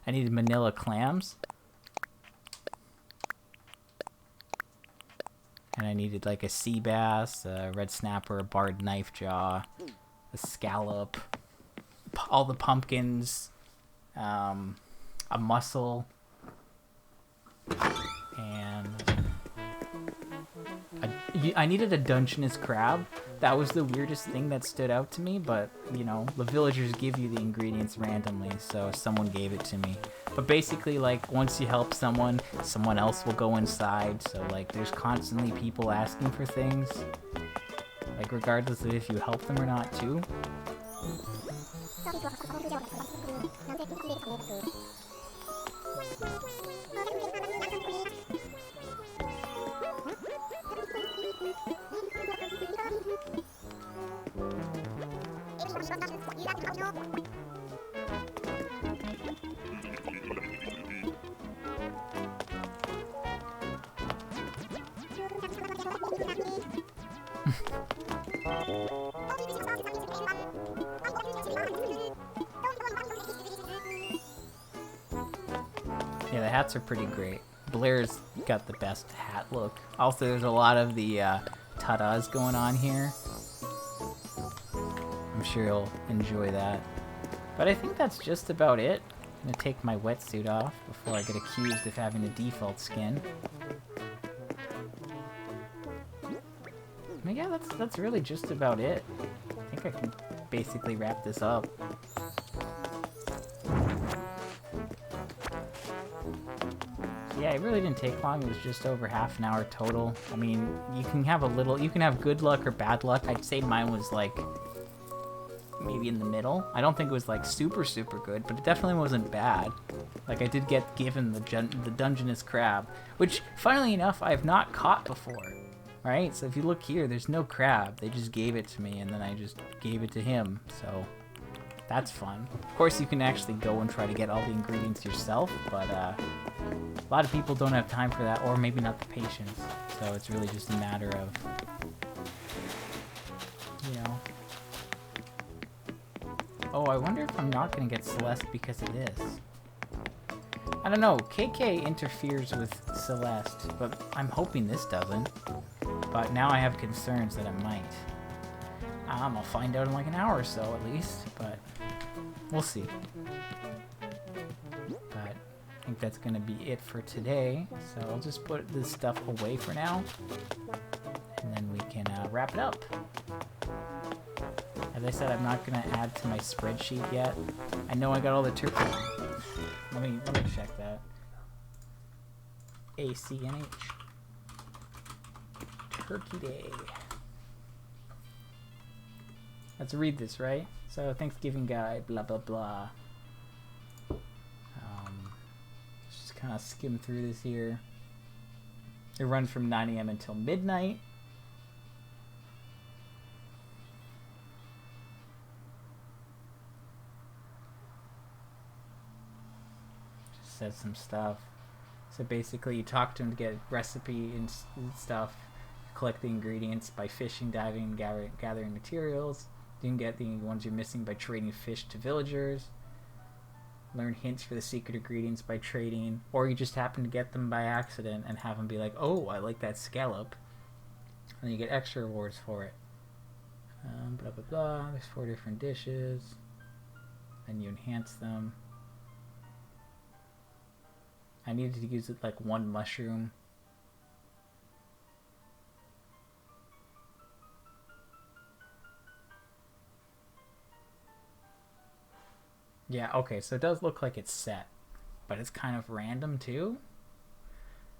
I needed manila clams. And I needed like a sea bass, a red snapper, a barred knife jaw, a scallop, all the pumpkins, a mussel, and I needed a Dungeness crab. That was the weirdest thing that stood out to me, but the villagers give you the ingredients randomly, so someone gave it to me. But basically, like, once you help someone else will go inside, so like there's constantly people asking for things, like regardless of if you help them or not too. Yeah, the hats are pretty great. Blair's got the best hat look. Also, there's a lot of the tadas going on here. I'm sure you'll enjoy that. But I think that's just about it. I'm gonna take my wetsuit off before I get accused of having a default skin. But yeah, that's really just about it. I think I can basically wrap this up. Yeah, it really didn't take long. It was just over half an hour total. I mean, you can have good luck or bad luck. I'd say mine was like maybe in the middle. I don't think it was like super good, but it definitely wasn't bad. Like I did get given the Dungeness crab, which funnily enough I have not caught before. Right? So if you look here, there's no crab. They just gave it to me and then I just gave it to him. So that's fun. Of course, you can actually go and try to get all the ingredients yourself, but a lot of people don't have time for that, or maybe not the patience. So it's really just a matter of, Oh, I wonder if I'm not going to get Celeste because of this. I don't know. KK interferes with Celeste, but I'm hoping this doesn't. But now I have concerns that it might. I'll find out in like an hour or so at least, but we'll see. But I think that's going to be it for today. So I'll just put this stuff away for now. and then we can wrap it up. As I said, I'm not going to add to my spreadsheet yet. I know I got all the turkey. Let me check that. ACNH. Turkey Day. Let's read this, right? So, Thanksgiving guide, blah, blah, blah. Just kind of skim through this here. It runs from 9 a.m. until midnight. Just says some stuff. So basically, you talk to him to get recipe and stuff. Collect the ingredients by fishing, diving, gathering materials. You can get the ones you're missing by trading fish to villagers. Learn hints for the secret ingredients by trading. Or you just happen to get them by accident and have them be like, oh, I like that scallop. And you get extra rewards for it. Blah, blah, blah. There's 4 different dishes. Then you enhance them. I needed to use it like 1 mushroom. Yeah, okay, so it does look like it's set, but it's kind of random too.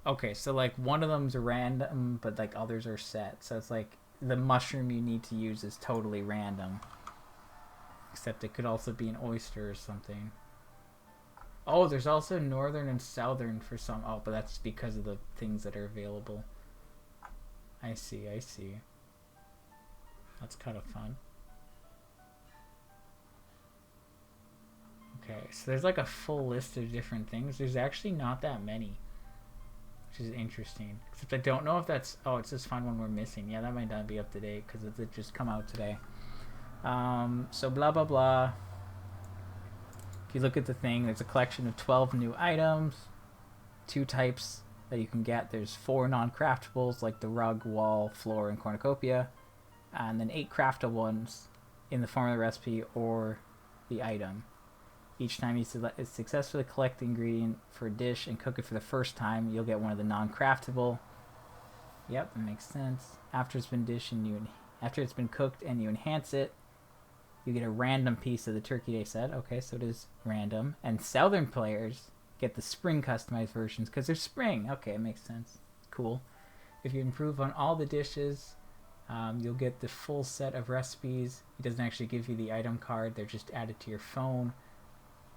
Okay, so like one of them's random, but like others are set. So it's like the mushroom you need to use is totally random. Except it could also be an oyster or something. Oh, there's also northern and southern for some. Oh, but that's because of the things that are available. I see, I see. That's kind of fun. Okay, so there's like a full list of different things. There's actually not that many, which is interesting. Except I don't know if that's... Oh, it's just find one we're missing. Yeah, that might not be up to date because it just come out today. So blah, blah, blah. If you look at the thing, there's a collection of 12 new items. 2 types that you can get. There's 4 non-craftables like the rug, wall, floor, and cornucopia. And then 8 craftable ones in the form of the recipe or the item. Each time you successfully collect the ingredient for a dish and cook it for the first time, you'll get one of the non-craftable. Yep, that makes sense. After it's been cooked and you enhance it, you get a random piece of the Turkey Day set. Okay, so it is random. And Southern players get the spring customized versions because they're spring. Okay, it makes sense. Cool. If you improve on all the dishes, you'll get the full set of recipes. He doesn't actually give you the item card. They're just added to your phone.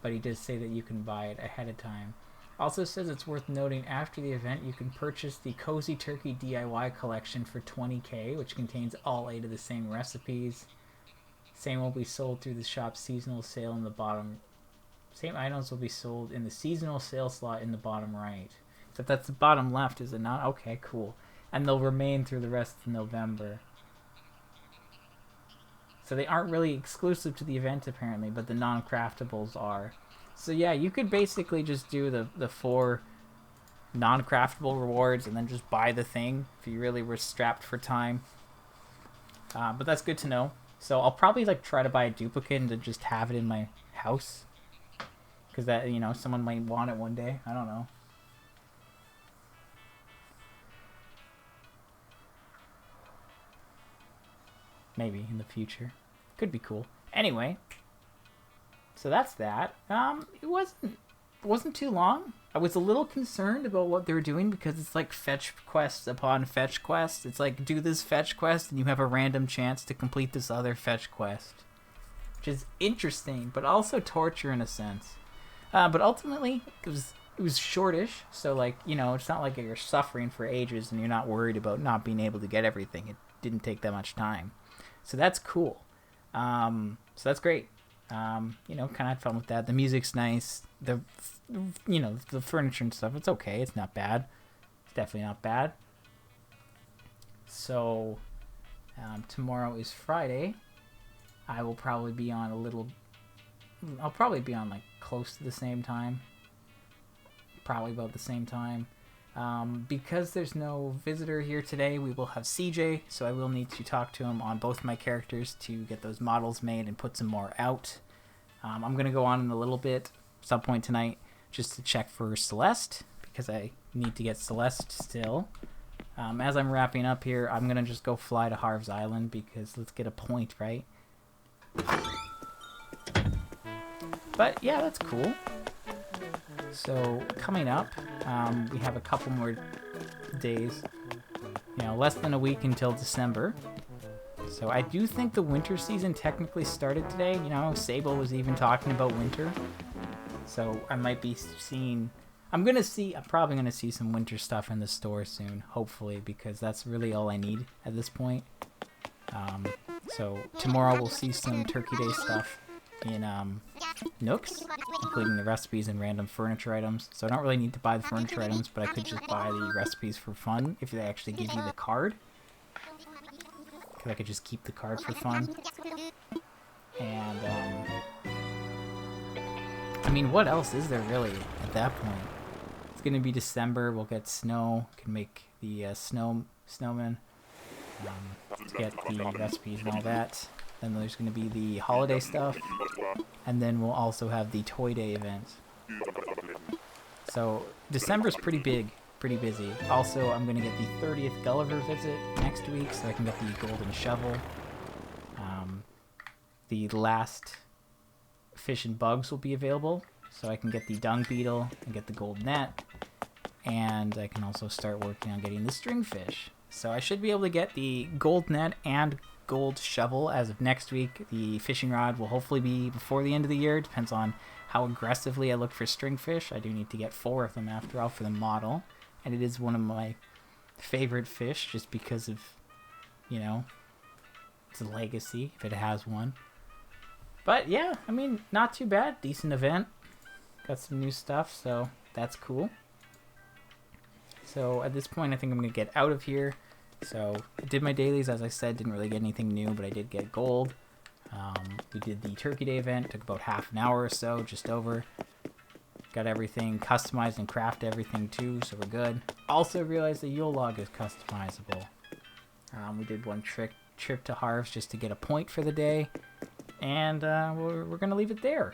But he does say that you can buy it ahead of time. Also says it's worth noting after the event you can purchase the Cozy Turkey DIY collection for 20k, which contains all 8 of the same recipes. Same will be sold through the shop's seasonal sale in the bottom. Same items will be sold in the seasonal sale slot in the bottom right. Except that's the bottom left, is it not? Okay, cool. And they'll remain through the rest of November. So they aren't really exclusive to the event apparently, but the non-craftables are. So yeah, you could basically just do the 4 non-craftable rewards and then just buy the thing if you really were strapped for time. But that's good to know. So I'll probably like try to buy a duplicate and to just have it in my house. Because that, you know, someone might want it one day. I don't know. Maybe in the future. Could be cool. Anyway, so that's that. It wasn't too long. I was a little concerned about what they were doing because it's like fetch quest upon fetch quest. It's like do this fetch quest and you have a random chance to complete this other fetch quest, which is interesting, but also torture in a sense. But ultimately, it was shortish, so like, you know, it's not like you're suffering for ages and you're not worried about not being able to get everything. It didn't take that much time. So that's cool. So that's great. You know, kind of had fun with that. The music's nice. The furniture and stuff, it's okay. It's not bad. It's definitely not bad. So, tomorrow is Friday. I will probably be on I'll probably be on like close to the same time. Probably about the same time. Because there's no visitor here today, we will have CJ, so I will need to talk to him on both my characters to get those models made and put some more out. I'm going to go on in a little bit, some point tonight, just to check for Celeste, because I need to get Celeste still. As I'm wrapping up here, I'm gonna just go fly to Harv's Island because let's get a point, right? But yeah, that's cool. So coming up, we have a couple more days. You know, less than a week until December. So I do think the winter season technically started today. You know, Sable was even talking about winter. So I might be seeing... I'm probably gonna see some winter stuff in the store soon, hopefully, because that's really all I need at this point. So tomorrow we'll see some Turkey Day stuff in Nooks, including the recipes and random furniture items. So I don't really need to buy the furniture items, but I could just buy the recipes for fun if they actually give you the card. Because I could just keep the card for fun. And I mean, what else is there really at that point? It's gonna be December. We'll get snow. Can make the snowman. Get the recipes and all that. Then there's gonna be the holiday stuff, and then we'll also have the Toy Day event. So December's pretty big, pretty busy. Also, I'm gonna get the 30th Gulliver visit next week, so I can get the golden shovel. The last fish and bugs will be available, so I can get the dung beetle and get the gold net, and I can also start working on getting the stringfish. So I should be able to get the gold net and gold shovel as of next week. The fishing rod will hopefully be before the end of the year. Depends on how aggressively I look for stringfish. I do need to get 4 of them after all for the model, and it is one of my favorite fish just because of, you know, its legacy, if it has one. But yeah, I mean, not too bad. Decent event. Got some new stuff, so that's cool. So at this point, I think I'm going to get out of here. So I did my dailies, as I said, didn't really get anything new, but I did get gold. We did the Turkey Day event, took about half an hour or so, just over. Got everything customized and crafted everything too, so we're good. Also realized the Yule log is customizable. We did one trip to Harv's just to get a point for the day. And we're going to leave it there.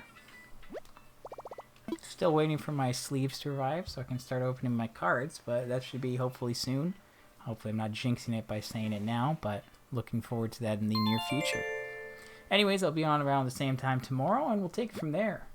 Still waiting for my sleeves to arrive so I can start opening my cards, but that should be hopefully soon. Hopefully I'm not jinxing it by saying it now, but looking forward to that in the near future. Anyways, I'll be on around the same time tomorrow, and we'll take it from there.